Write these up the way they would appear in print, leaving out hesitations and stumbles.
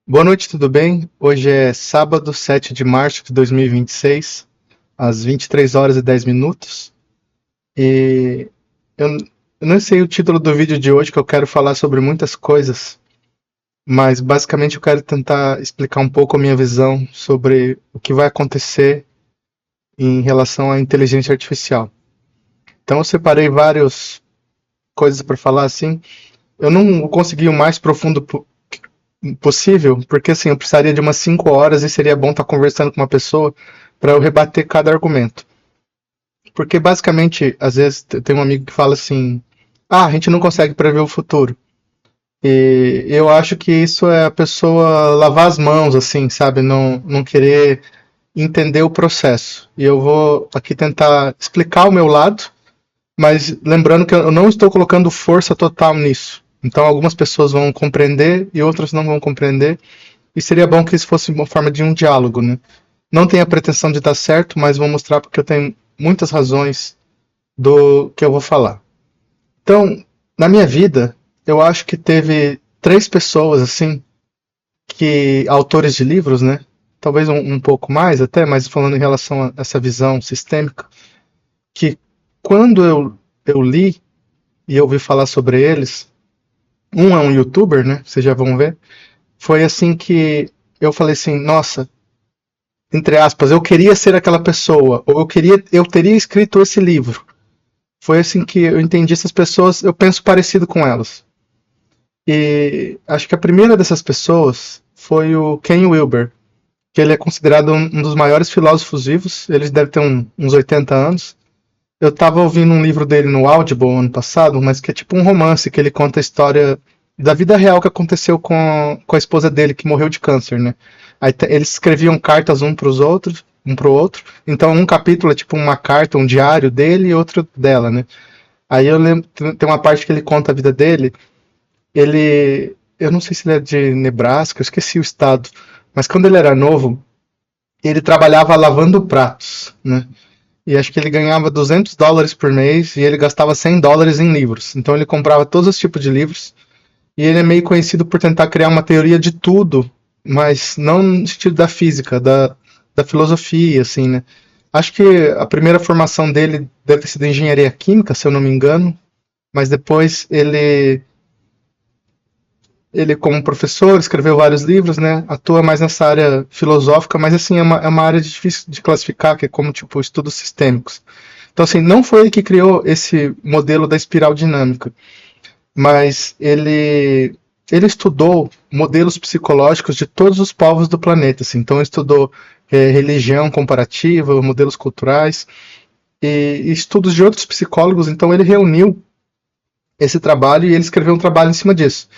Boa noite, tudo bem? Hoje é sábado, 7 de março de 2026, às 23 horas e 10 minutos. E eu, eu não sei o título do vídeo de hoje, que eu quero falar sobre muitas coisas, mas basicamente eu quero tentar explicar um pouco a minha visão sobre o que vai acontecer em relação à inteligência artificial. Então eu separei várias coisas para falar assim. Eu não consegui o mais profundo possível, porque assim, eu precisaria de umas 5 horas e seria bom estar conversando com uma pessoa para eu rebater cada argumento. Porque basicamente, às vezes tem um amigo que fala assim: "Ah, a gente não consegue prever o futuro". E eu acho que isso é a pessoa lavar as mãos assim, sabe, não querer entender o processo. E eu vou aqui tentar explicar o meu lado, mas lembrando que eu não estou colocando força total nisso. Então algumas pessoas vão compreender e outras não vão compreender. E seria bom que isso fosse uma forma de um diálogo, né? Não tenho a pretensão de estar certo, mas vou mostrar porque eu tenho muitas razões do que eu vou falar. Então, na minha vida, eu acho que teve três pessoas, assim, que autores de livros, né? Talvez um pouco mais até, mas falando em relação a essa visão sistêmica, que quando eu li e eu ouvi falar sobre eles, um é um youtuber, né? Vocês já vão ver. Foi assim que eu falei assim, nossa, entre aspas, eu queria ser aquela pessoa, ou eu teria escrito esse livro. Foi assim que eu entendi essas pessoas, eu penso parecido com elas. E acho que a primeira dessas pessoas foi o Ken Wilber, que ele é considerado um dos maiores filósofos vivos, ele deve ter uns 80 anos. Eu estava ouvindo um livro dele no Audible ano passado, mas que é tipo um romance, que ele conta a história da vida real que aconteceu com a esposa dele, que morreu de câncer, né? Aí eles escreviam cartas um para os outros, um para o outro. Então um capítulo é tipo uma carta, um diário dele e outro dela, né? Aí eu lembro, tem uma parte que ele conta a vida dele. Eu não sei se ele é de Nebraska, eu esqueci o estado, mas quando ele era novo, ele trabalhava lavando pratos, né? E acho que ele ganhava US$ 200 por mês e ele gastava US$ 100 em livros. Então ele comprava todos os tipos de livros. E ele é meio conhecido por tentar criar uma teoria de tudo, mas não no sentido da física, da filosofia, assim, né? Acho que a primeira formação dele deve ter sido engenharia química, se eu não me engano, mas depois ele como professor, escreveu vários livros, né? Atua mais nessa área filosófica, mas assim, é uma área difícil de classificar, que é como, tipo, estudos sistêmicos. Então, assim, não foi ele que criou esse modelo da espiral dinâmica, mas ele estudou modelos psicológicos de todos os povos do planeta. Assim. Então, ele estudou religião comparativa, modelos culturais e estudos de outros psicólogos. Então, ele reuniu esse trabalho e ele escreveu um trabalho em cima disso.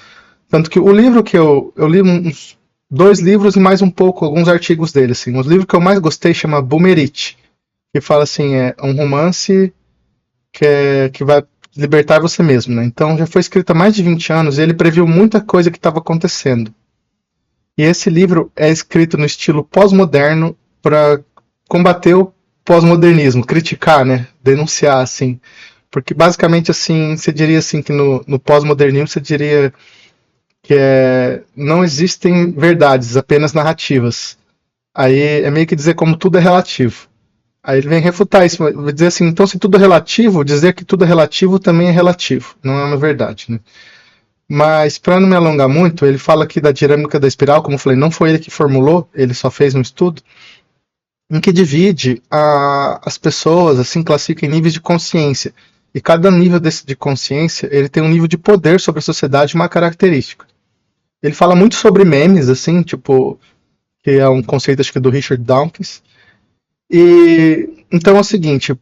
Tanto que o livro que eu li uns dois livros e mais um pouco, alguns artigos dele. Assim. O livro que eu mais gostei chama Boomerite, que fala assim, é um romance que vai libertar você mesmo, né? Então já foi escrito há mais de 20 anos e ele previu muita coisa que estava acontecendo. E esse livro é escrito no estilo pós-moderno para combater o pós-modernismo, criticar, né? Denunciar, assim. Porque basicamente, assim, você diria assim que no pós-modernismo você diria que não existem verdades, apenas narrativas. Aí é meio que dizer como tudo é relativo. Aí ele vem refutar isso, vai dizer assim, então se tudo é relativo, dizer que tudo é relativo também é relativo, não é uma verdade, né? Mas para não me alongar muito, ele fala aqui da dinâmica da espiral, como eu falei, não foi ele que formulou, ele só fez um estudo em que divide as pessoas, assim, classifica em níveis de consciência. E cada nível de consciência, ele tem um nível de poder sobre a sociedade, uma característica. Ele fala muito sobre memes, assim, tipo, que é um conceito acho que do Richard Dawkins, e então é o seguinte,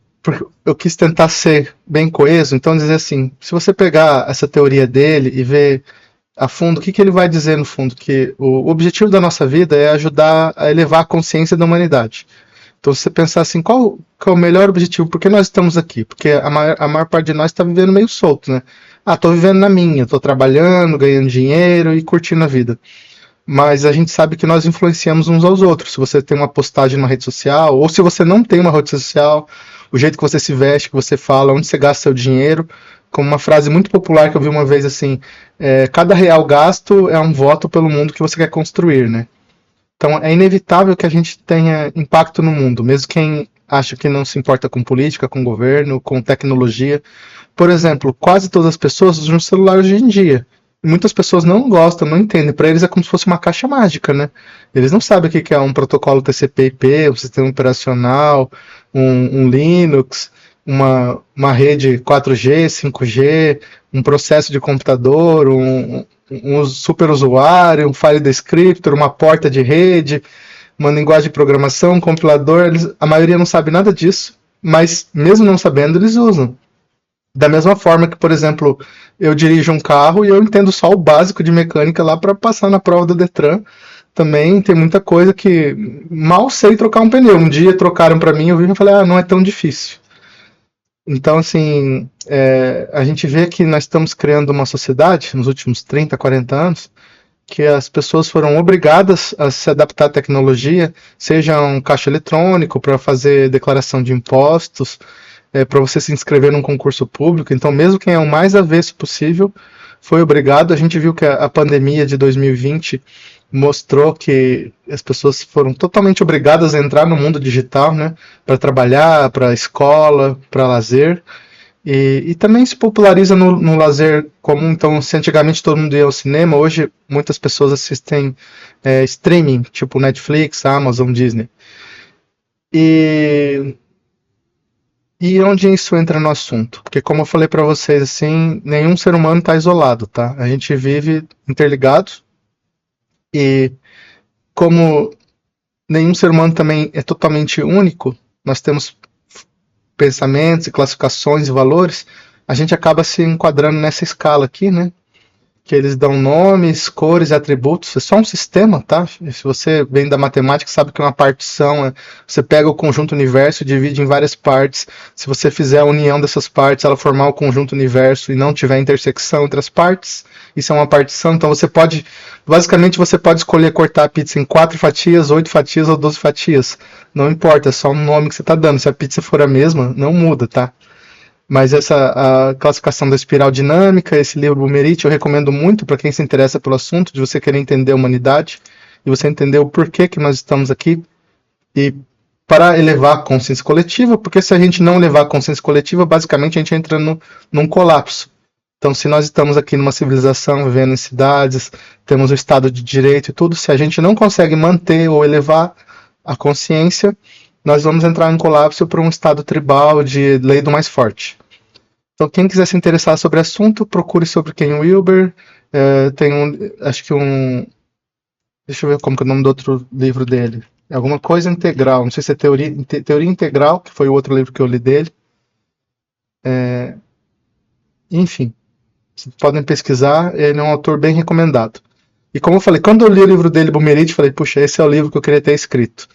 eu quis tentar ser bem coeso, então dizer assim, se você pegar essa teoria dele e ver a fundo, o que ele vai dizer no fundo? Que o objetivo da nossa vida é ajudar a elevar a consciência da humanidade. Então, se você pensar assim, qual é o melhor objetivo? Por que nós estamos aqui? Porque a maior parte de nós está vivendo meio solto, né? Ah, estou vivendo na minha, estou trabalhando, ganhando dinheiro e curtindo a vida. Mas a gente sabe que nós influenciamos uns aos outros. Se você tem uma postagem numa rede social, ou se você não tem uma rede social, o jeito que você se veste, que você fala, onde você gasta seu dinheiro, como uma frase muito popular que eu vi uma vez assim, cada real gasto é um voto pelo mundo que você quer construir, né? Então é inevitável que a gente tenha impacto no mundo, mesmo quem acha que não se importa com política, com governo, com tecnologia. Por exemplo, quase todas as pessoas usam celular hoje em dia. E muitas pessoas não gostam, não entendem. Para eles é como se fosse uma caixa mágica, né? Eles não sabem o que é um protocolo TCP/IP, um sistema operacional, um Linux, uma rede 4G, 5G, um processo de computador, um super usuário, um file descriptor, uma porta de rede, uma linguagem de programação, um compilador. A maioria não sabe nada disso, mas mesmo não sabendo, eles usam. Da mesma forma que, por exemplo, eu dirijo um carro e eu entendo só o básico de mecânica lá para passar na prova do Detran. Também tem muita coisa que mal sei trocar um pneu. Um dia trocaram para mim, eu vi e falei, não é tão difícil. Então, assim, a gente vê que nós estamos criando uma sociedade, nos últimos 30, 40 anos, que as pessoas foram obrigadas a se adaptar à tecnologia, seja um caixa eletrônico para fazer declaração de impostos, para você se inscrever num concurso público. Então, mesmo quem é o mais avesso possível foi obrigado. A gente viu que a pandemia de 2020 mostrou que as pessoas foram totalmente obrigadas a entrar no mundo digital, né, para trabalhar, para escola, para lazer. E também se populariza no lazer comum. Então, se antigamente todo mundo ia ao cinema, hoje muitas pessoas assistem streaming, tipo Netflix, Amazon, Disney. E onde isso entra no assunto? Porque como eu falei para vocês, assim, nenhum ser humano está isolado, tá? A gente vive interligado e como nenhum ser humano também é totalmente único, nós temos pensamentos e classificações e valores, a gente acaba se enquadrando nessa escala aqui, né? Que eles dão nomes, cores e atributos. É só um sistema, tá? Se você vem da matemática, sabe que uma partição você pega o conjunto universo e divide em várias partes. Se você fizer a união dessas partes, ela formar o conjunto universo e não tiver intersecção entre as partes, isso é uma partição. Então você pode, basicamente você pode escolher cortar a pizza em 4 fatias, 8 fatias ou 12 fatias. Não importa, é só um nome que você está dando. Se a pizza for a mesma, não muda, tá? Mas a classificação da espiral dinâmica, esse livro Bumerite, eu recomendo muito para quem se interessa pelo assunto, de você querer entender a humanidade, e você entender o porquê que nós estamos aqui, e para elevar a consciência coletiva, porque se a gente não elevar a consciência coletiva, basicamente a gente entra num colapso. Então, se nós estamos aqui numa civilização, vivendo em cidades, temos o Estado de Direito e tudo, se a gente não consegue manter ou elevar a consciência, nós vamos entrar em colapso para um estado tribal de lei do mais forte. Então, quem quiser se interessar sobre o assunto, procure sobre Ken Wilber. Tem acho que deixa eu ver como que é o nome do outro livro dele. É alguma coisa integral, não sei se é Teoria Integral, que foi o outro livro que eu li dele. Enfim, vocês podem pesquisar, ele é um autor bem recomendado. E como eu falei, quando eu li o livro dele, Bumerite, falei, puxa, esse é o livro que eu queria ter escrito.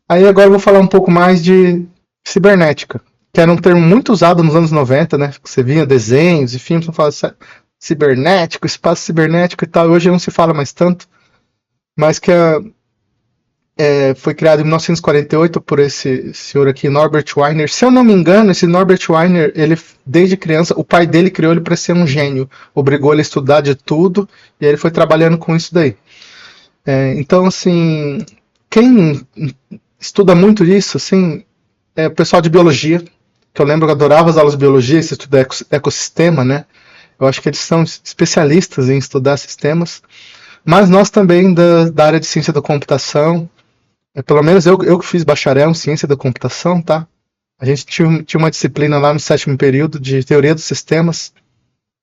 Aí agora eu vou falar um pouco mais de cibernética, que era um termo muito usado nos anos 90, né? Você via desenhos e filmes, falava cibernético, espaço cibernético e tal. Hoje não se fala mais tanto, mas que foi criado em 1948 por esse senhor aqui, Norbert Wiener. Se eu não me engano, esse Norbert Wiener, ele desde criança, o pai dele criou ele para ser um gênio, obrigou ele a estudar de tudo e aí ele foi trabalhando com isso daí. Então, assim, quem estuda muito isso, assim, é o pessoal de biologia, que eu lembro que eu adorava as aulas de biologia, esse estudo ecossistema, né? Eu acho que eles são especialistas em estudar sistemas, mas nós também da área de ciência da computação, pelo menos eu que fiz bacharel em ciência da computação, tá? A gente tinha uma disciplina lá no 7º período de teoria dos sistemas,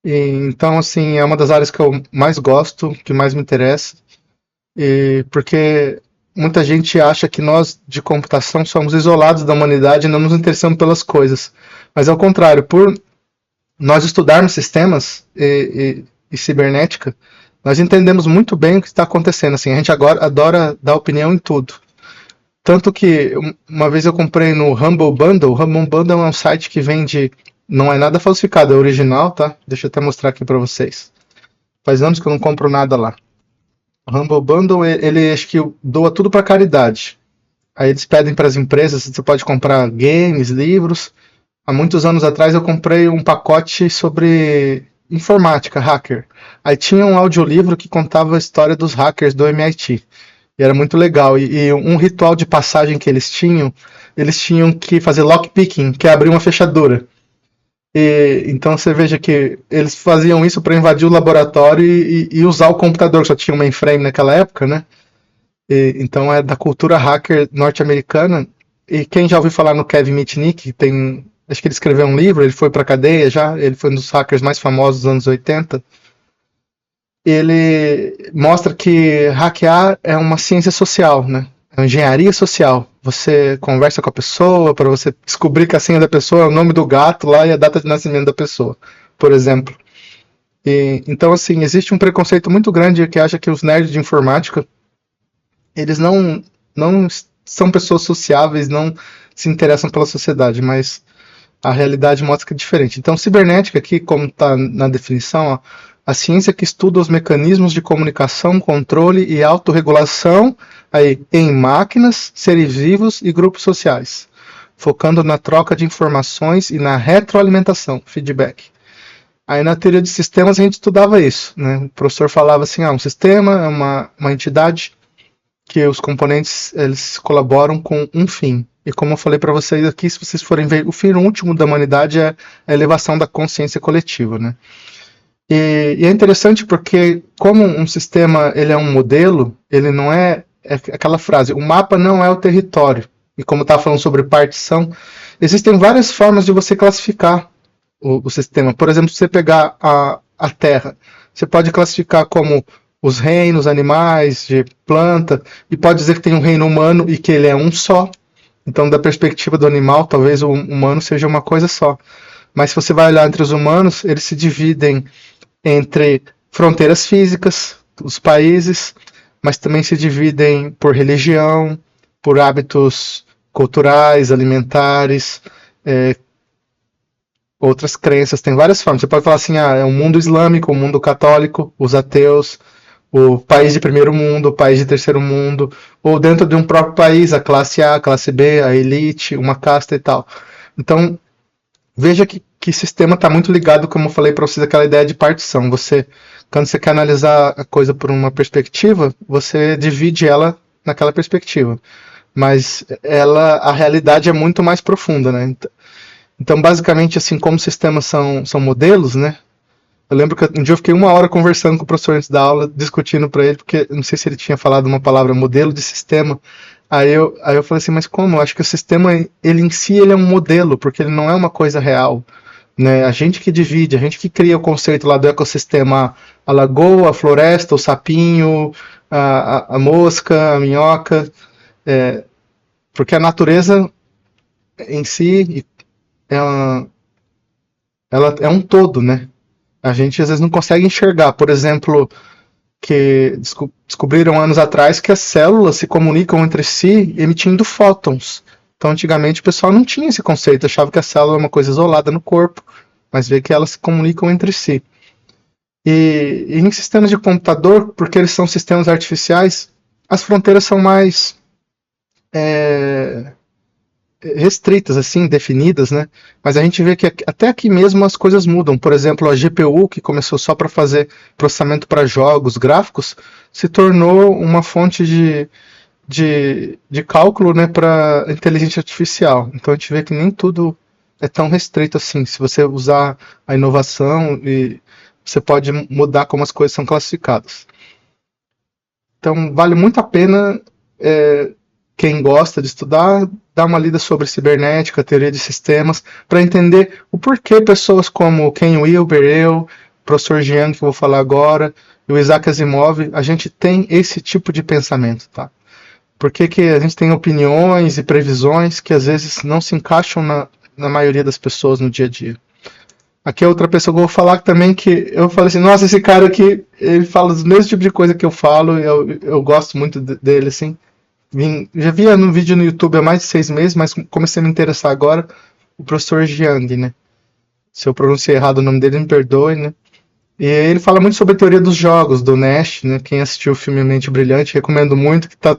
e, então, assim, é uma das áreas que eu mais gosto, que mais me interessa, porque muita gente acha que nós, de computação, somos isolados da humanidade e não nos interessamos pelas coisas. Mas ao contrário, por nós estudarmos sistemas e cibernética, nós entendemos muito bem o que está acontecendo. Assim, a gente agora adora dar opinião em tudo. Tanto que uma vez eu comprei no Humble Bundle. O Humble Bundle é um site que vende... Não é nada falsificado, é original, tá? Deixa eu até mostrar aqui para vocês. Faz anos que eu não compro nada lá. O Humble Bundle, ele acho que doa tudo para caridade. Aí eles pedem para as empresas, você pode comprar games, livros. Há muitos anos atrás eu comprei um pacote sobre informática, hacker. Aí tinha um audiolivro que contava a história dos hackers do MIT. E era muito legal. E um ritual de passagem que eles tinham que fazer lockpicking, que é abrir uma fechadura. Então você veja que eles faziam isso para invadir o laboratório e usar o computador, que só tinha um mainframe naquela época, né? Então é da cultura hacker norte-americana. E quem já ouviu falar no Kevin Mitnick, que tem, acho que ele escreveu um livro, ele foi para cadeia já, ele foi um dos hackers mais famosos dos anos 80. Ele mostra que hackear é uma ciência social, né? É uma engenharia social. Você conversa com a pessoa para você descobrir que a senha da pessoa é o nome do gato lá e a data de nascimento da pessoa, por exemplo. Então, assim, existe um preconceito muito grande que acha que os nerds de informática eles não são pessoas sociáveis, não se interessam pela sociedade, mas a realidade mostra que é diferente. Então, cibernética aqui, como está na definição, ó, a ciência que estuda os mecanismos de comunicação, controle e autorregulação em máquinas, seres vivos e grupos sociais, focando na troca de informações e na retroalimentação, feedback. Aí na teoria de sistemas a gente estudava isso, né? O professor falava assim, um sistema é uma entidade que os componentes eles colaboram com um fim. E como eu falei para vocês aqui, se vocês forem ver, o fim último da humanidade é a elevação da consciência coletiva, né? E é interessante porque como um sistema ele é um modelo, ele não é aquela frase, o mapa não é o território. E como estava falando sobre partição, existem várias formas de você classificar o sistema. Por exemplo, se você pegar a Terra, você pode classificar como os reinos animais, de planta, e pode dizer que tem um reino humano e que ele é um só. Então, da perspectiva do animal, talvez o humano seja uma coisa só. Mas se você vai olhar entre os humanos, eles se dividem entre fronteiras físicas, os países, mas também se dividem por religião, por hábitos culturais, alimentares, outras crenças. Tem várias formas. Você pode falar assim, é o mundo islâmico, o mundo católico, os ateus, o país de primeiro mundo, o país de terceiro mundo, ou dentro de um próprio país, a classe A, a classe B, a elite, uma casta e tal. Então, veja que sistema está muito ligado, como eu falei para vocês, aquela ideia de partição. Quando você quer analisar a coisa por uma perspectiva, você divide ela naquela perspectiva. Mas a realidade é muito mais profunda, né? Então, basicamente, assim, como sistemas são modelos, né? Eu lembro que um dia eu fiquei 1 hora conversando com o professor antes da aula, discutindo para ele, porque não sei se ele tinha falado uma palavra modelo de sistema. Aí eu falei assim, mas como? Eu acho que o sistema, ele em si, ele é um modelo, porque ele não é uma coisa real. Né? A gente que divide, a gente que cria o conceito lá do ecossistema, a lagoa, a floresta, o sapinho, a mosca, a minhoca, porque a natureza em si, ela é um todo, né? A gente às vezes não consegue enxergar. Por exemplo, que descobriram anos atrás que as células se comunicam entre si emitindo fótons. Então, antigamente o pessoal não tinha esse conceito, achava que a célula é uma coisa isolada no corpo, mas vê que elas se comunicam entre si. E em sistemas de computador, porque eles são sistemas artificiais, as fronteiras são mais restritas, assim, definidas, né? Mas a gente vê que até aqui mesmo as coisas mudam. Por exemplo, a GPU, que começou só para fazer processamento para jogos gráficos, se tornou uma fonte de cálculo, né, para inteligência artificial. Então a gente vê que nem tudo é tão restrito assim. Se você usar a inovação, você pode mudar como as coisas são classificadas. Então vale muito a pena quem gosta de estudar, dar uma lida sobre cibernética, teoria de sistemas, para entender o porquê pessoas como Ken Wilber, o professor Jiang, que eu vou falar agora, e o Isaac Asimov, a gente tem esse tipo de pensamento, tá? Por que a gente tem opiniões e previsões que às vezes não se encaixam na maioria das pessoas no dia a dia. Aqui é outra pessoa que eu vou falar também, que eu falei assim, nossa, esse cara aqui, ele fala os mesmos tipos de coisa que eu falo, e eu gosto muito dele, assim. Já via no vídeo no YouTube há mais de 6 meses, mas comecei a me interessar agora, o professor Jiang, né? Se eu pronunciei errado o nome dele, me perdoe, né? E ele fala muito sobre a teoria dos jogos, do Nash, né? Quem assistiu o filme Mente Brilhante, recomendo muito, que tá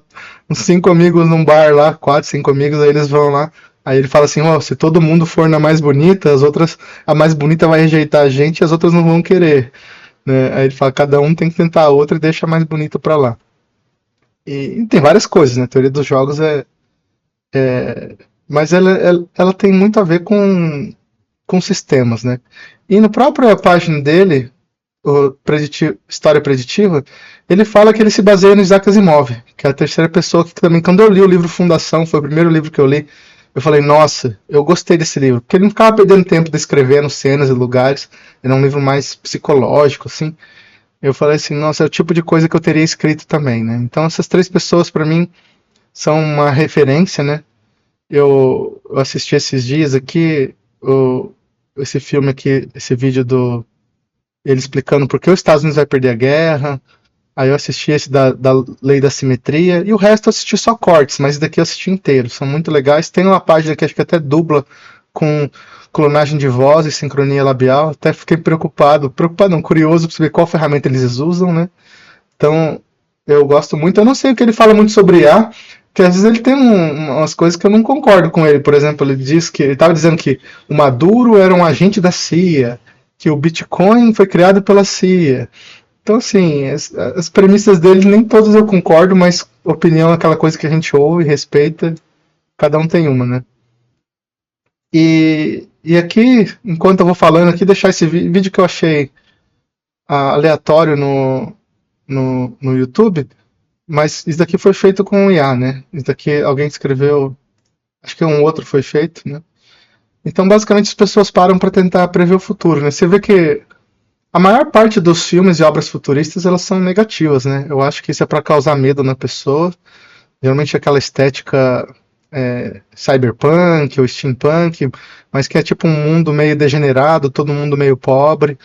uns 5 amigos num bar lá, 4, 5 amigos, aí eles vão lá, Aí ele fala assim, ó, se todo mundo for na mais bonita, a mais bonita vai rejeitar a gente e as outras não vão querer, né? Aí ele fala, cada um tem que tentar a outra e deixa a mais bonita pra lá. E tem várias coisas, né? A teoria dos jogos mas ela tem muito a ver com sistemas, né? E na própria página dele, História Preditiva, ele fala que ele se baseia no Isaac Asimov, que é a terceira pessoa que também, quando eu li o livro Fundação, foi o primeiro livro que eu li, eu falei, nossa, eu gostei desse livro, porque ele não ficava perdendo tempo descrevendo cenas e lugares, era um livro mais psicológico, assim. Eu falei assim, nossa, é o tipo de coisa que eu teria escrito também, né? Então essas três pessoas, para mim, são uma referência, né? Eu assisti esses dias aqui, esse filme aqui, esse vídeo do ele explicando por que os Estados Unidos vai perder a guerra. Aí eu assisti esse da Lei da Simetria. E o resto eu assisti só cortes, mas esse daqui eu assisti inteiro. São muito legais. Tem uma página que acho que até dubla com clonagem de voz e sincronia labial. Até fiquei preocupado. Preocupado não, curioso para saber qual ferramenta eles usam, né? Então, eu gosto muito. Eu não sei o que ele fala muito sobre IA, porque às vezes ele tem umas coisas que eu não concordo com ele. Por exemplo, ele diz que ele estava dizendo que o Maduro era um agente da CIA, que o Bitcoin foi criado pela CIA. Então, assim, as premissas dele nem todas eu concordo, mas opinião é aquela coisa que a gente ouve e respeita. Cada um tem uma, né? E aqui, enquanto eu vou falando aqui, deixar esse vídeo que eu achei aleatório no YouTube, mas isso daqui foi feito com IA, né? Isso daqui alguém escreveu, acho que um outro foi feito, né? Então, basicamente, as pessoas param para tentar prever o futuro, né? Você vê que a maior parte dos filmes e obras futuristas, elas são negativas, né? Eu acho que isso é para causar medo na pessoa. Geralmente aquela estética cyberpunk ou steampunk, mas que é tipo um mundo meio degenerado, todo mundo meio pobre,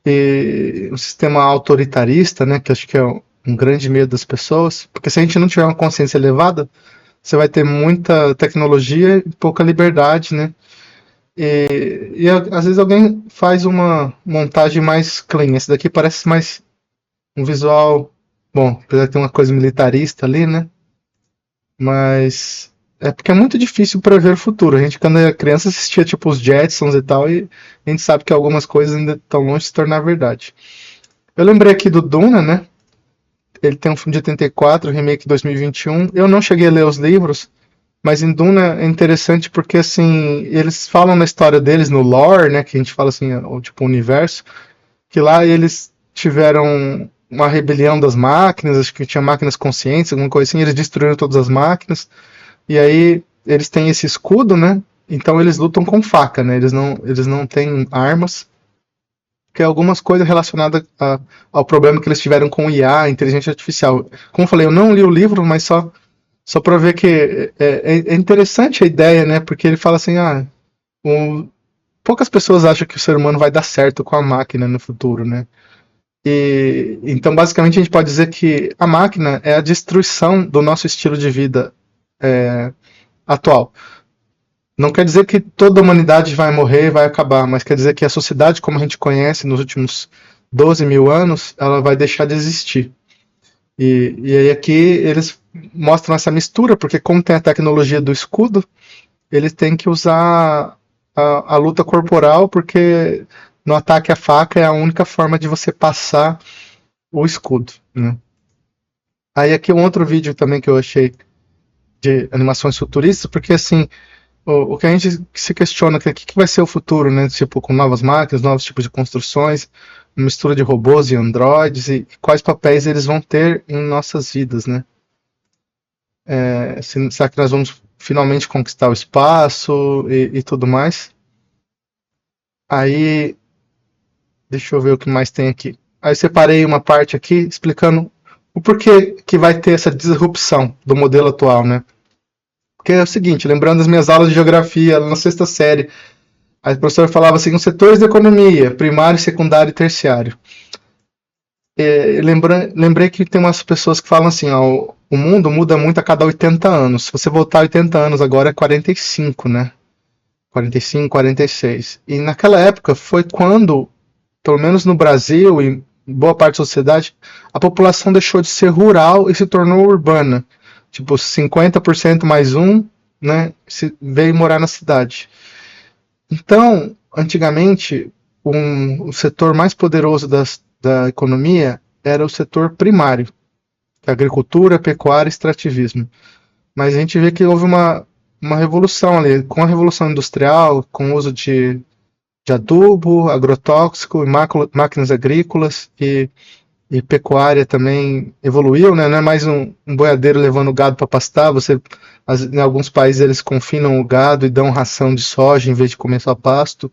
e um sistema autoritarista, né? Que acho que é um grande medo das pessoas, porque se a gente não tiver uma consciência elevada, você vai ter muita tecnologia e pouca liberdade, né? E às vezes alguém faz uma montagem mais clean. Esse daqui parece mais um visual. Bom, apesar de ter uma coisa militarista ali, né? Mas é porque é muito difícil prever o futuro. A gente, quando era criança, assistia tipo os Jetsons e tal, e a gente sabe que algumas coisas ainda estão longe de se tornar verdade. Eu lembrei aqui do Duna, né? Ele tem um filme de 84, remake de 2021. Eu não cheguei a ler os livros, mas em Duna é interessante porque, assim, eles falam na história deles, no lore, né, que a gente fala assim, o tipo universo, que lá eles tiveram uma rebelião das máquinas, acho que tinha máquinas conscientes, alguma coisa assim, eles destruíram todas as máquinas, e aí eles têm esse escudo, né, então eles lutam com faca, né, eles não têm armas, que é algumas coisas relacionadas ao problema que eles tiveram com IA, inteligência artificial. Como eu falei, eu não li o livro, mas só para ver que é interessante a ideia, né? Porque ele fala assim, poucas pessoas acham que o ser humano vai dar certo com a máquina no futuro, né? E então basicamente a gente pode dizer que a máquina é a destruição do nosso estilo de vida atual. Não quer dizer que toda a humanidade vai morrer e vai acabar, mas quer dizer que a sociedade como a gente conhece nos últimos 12 mil anos, ela vai deixar de existir. E aí aqui eles mostram essa mistura, porque como tem a tecnologia do escudo, eles têm que usar a luta corporal, porque no ataque à faca é a única forma de você passar o escudo, né? Aí aqui um outro vídeo também que eu achei de animações futuristas, porque assim, o que a gente se questiona é o que vai ser o futuro, né? Tipo, com novas máquinas, novos tipos de construções, mistura de robôs e androides, e quais papéis eles vão ter em nossas vidas, né? Será que nós vamos finalmente conquistar o espaço e tudo mais? Aí, deixa eu ver o que mais tem aqui. Aí eu separei uma parte aqui explicando o porquê que vai ter essa disrupção do modelo atual, né? Porque é o seguinte, lembrando das minhas aulas de geografia na sexta série, a professora falava assim, os setores da economia, primário, secundário e terciário. Lembrei que tem umas pessoas que falam assim, ó, o mundo muda muito a cada 80 anos. Se você voltar 80 anos, agora é 45, né? 45, 46. E naquela época foi quando, pelo menos no Brasil e boa parte da sociedade, a população deixou de ser rural e se tornou urbana. Tipo, 50% mais um né, veio morar na cidade. Então, antigamente, o setor mais poderoso da economia era o setor primário, agricultura, pecuária e extrativismo. Mas a gente vê que houve uma revolução ali, com a revolução industrial, com o uso de adubo, agrotóxico, máquinas agrícolas e pecuária também evoluiu, né? Não é mais um boiadeiro levando gado para pastar, em alguns países eles confinam o gado e dão ração de soja em vez de comer só pasto.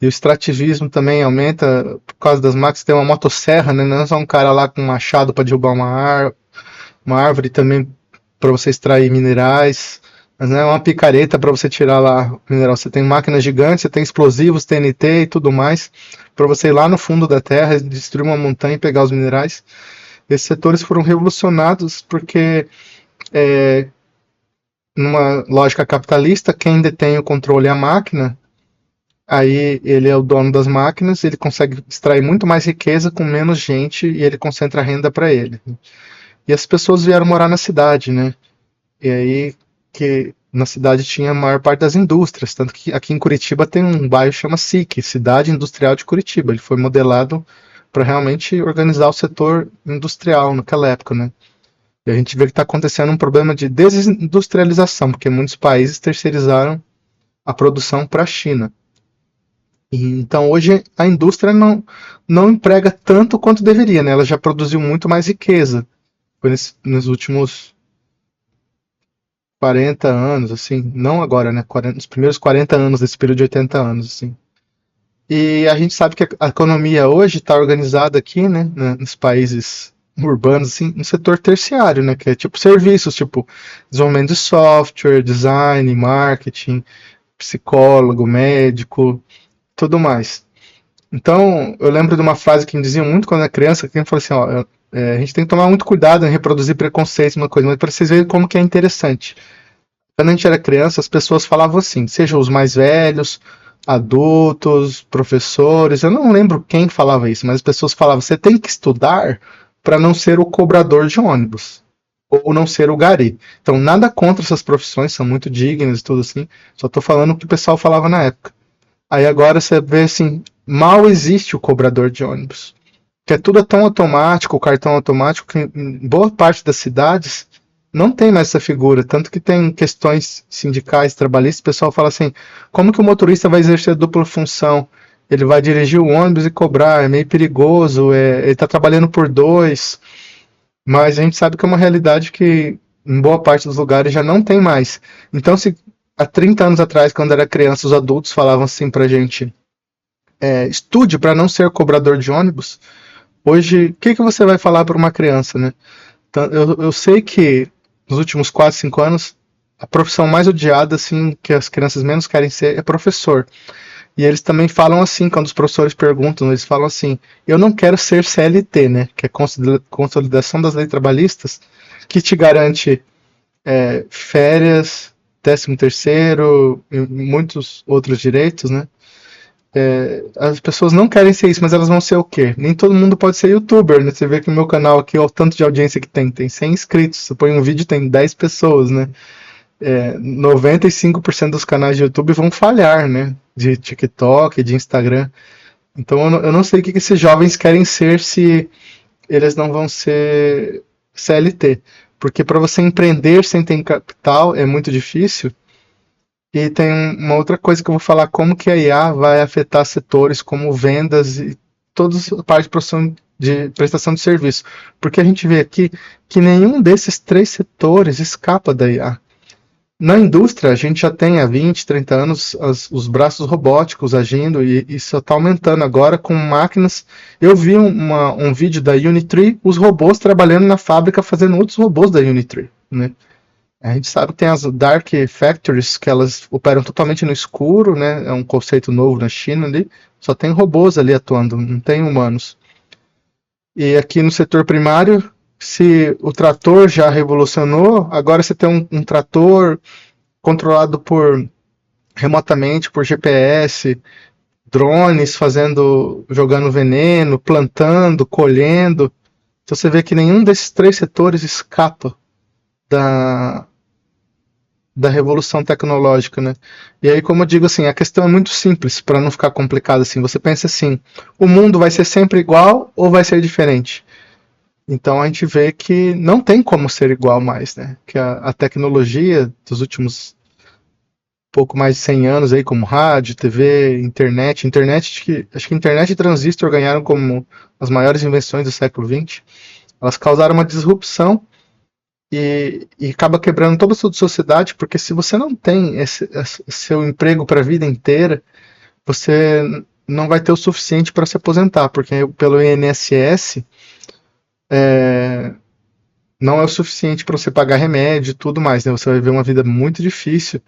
E o extrativismo também aumenta por causa das máquinas, tem uma motosserra, né? Não é só um cara lá com um machado para derrubar uma árvore também para você extrair minerais, mas não é uma picareta para você tirar lá o mineral. Você tem máquinas gigantes, você tem explosivos, TNT e tudo mais, para você ir lá no fundo da terra, destruir uma montanha e pegar os minerais. Esses setores foram revolucionados porque, numa lógica capitalista, quem detém o controle é a máquina, aí ele é o dono das máquinas, ele consegue extrair muito mais riqueza com menos gente e ele concentra a renda para ele. E as pessoas vieram morar na cidade, né? E aí que na cidade tinha a maior parte das indústrias, tanto que aqui em Curitiba tem um bairro que chama SIC, Cidade Industrial de Curitiba. Ele foi modelado para realmente organizar o setor industrial naquela época, né? E a gente vê que está acontecendo um problema de desindustrialização, porque muitos países terceirizaram a produção para a China. E, então hoje a indústria não emprega tanto quanto deveria, né? Ela já produziu muito mais riqueza. Foi nos últimos 40 anos, assim, não agora, né? Nos primeiros 40 anos desse período de 80 anos, assim. E a gente sabe que a economia hoje está organizada aqui, né, nos países urbanos, assim, no setor terciário, né, que é tipo serviços, tipo desenvolvimento de software, design, marketing, psicólogo, médico, tudo mais. Então, eu lembro de uma frase que me diziam muito quando eu era criança, que falou assim, ó, a gente tem que tomar muito cuidado em reproduzir preconceitos, uma coisa, mas para vocês verem como que é interessante. Quando a gente era criança, as pessoas falavam assim, sejam os mais velhos, adultos, professores, eu não lembro quem falava isso, mas as pessoas falavam, você tem que estudar para não ser o cobrador de ônibus, ou não ser o gari. Então, nada contra essas profissões, são muito dignas e tudo assim, só estou falando o que o pessoal falava na época. Aí agora você vê assim, mal existe o cobrador de ônibus. Que é tudo tão automático, o cartão automático, que em boa parte das cidades não tem mais essa figura. Tanto que tem questões sindicais, trabalhistas, o pessoal fala assim, como que o motorista vai exercer a dupla função? Ele vai dirigir o ônibus e cobrar, é meio perigoso, ele está trabalhando por dois, mas a gente sabe que é uma realidade que em boa parte dos lugares já não tem mais. Então, se há 30 anos atrás, quando era criança, os adultos falavam assim pra gente, estude para não ser cobrador de ônibus, hoje, o que você vai falar para uma criança, né? Então, eu sei que nos últimos 4, 5 anos, a profissão mais odiada, assim, que as crianças menos querem ser, é professor. E eles também falam assim, quando os professores perguntam, eles falam assim, eu não quero ser CLT, né? Que é Consolidação das Leis Trabalhistas, que te garante férias, 13º e muitos outros direitos, né? As pessoas não querem ser isso, mas elas vão ser o quê? Nem todo mundo pode ser youtuber, né? Você vê que o meu canal aqui, ó, o tanto de audiência que tem 100 inscritos. Você põe um vídeo, tem 10 pessoas, né? 95% dos canais de YouTube vão falhar, né? De TikTok, de Instagram. Então eu não sei o que esses jovens querem ser se eles não vão ser CLT. Porque para você empreender sem ter capital é muito difícil. E tem uma outra coisa que eu vou falar, como que a IA vai afetar setores como vendas e toda a parte de prestação de serviço. Porque a gente vê aqui que nenhum desses três setores escapa da IA. Na indústria, a gente já tem há 20, 30 anos os braços robóticos agindo e isso está aumentando agora com máquinas. Eu vi um vídeo da Unitree, os robôs trabalhando na fábrica fazendo outros robôs da Unitree, né? A gente sabe que tem as Dark Factories, que elas operam totalmente no escuro, né? É um conceito novo na China ali. Só tem robôs ali atuando, não tem humanos. E aqui no setor primário, se o trator já revolucionou, agora você tem um trator controlado remotamente por GPS, drones jogando veneno, plantando, colhendo. Então você vê que nenhum desses três setores escapa da, da revolução tecnológica, né? E aí, como eu digo assim, a questão é muito simples, para não ficar complicado assim. Você pensa assim, o mundo vai ser sempre igual ou vai ser diferente? Então a gente vê que não tem como ser igual mais, né? Que a tecnologia dos últimos pouco mais de 100 anos aí, como rádio, TV, internet, acho que internet e transistor ganharam como as maiores invenções do século XX. Elas causaram uma disrupção e acaba quebrando toda a sua sociedade, porque se você não tem esse seu emprego para a vida inteira, você não vai ter o suficiente para se aposentar, porque pelo INSS não é o suficiente para você pagar remédio e tudo mais, né? Você vai viver uma vida muito difícil,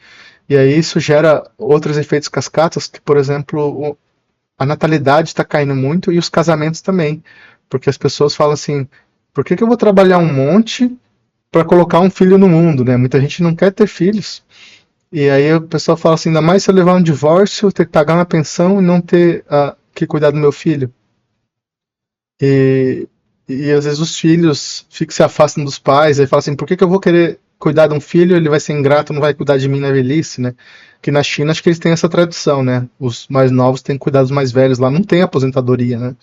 e aí isso gera outros efeitos cascatas, que, por exemplo, a natalidade está caindo muito e os casamentos também, porque as pessoas falam assim, por que eu vou trabalhar um monte para colocar um filho no mundo, né? Muita gente não quer ter filhos. E aí o pessoal fala assim, ainda mais se eu levar um divórcio, ter que pagar uma pensão e não ter que cuidar do meu filho. E, e às vezes os filhos ficam se afastam dos pais, aí fala assim, por que eu vou querer cuidar de um filho, ele vai ser ingrato, não vai cuidar de mim na velhice, né? Que na China acho que eles têm essa tradição, né? Os mais novos têm que cuidar dos mais velhos, lá não tem aposentadoria, né?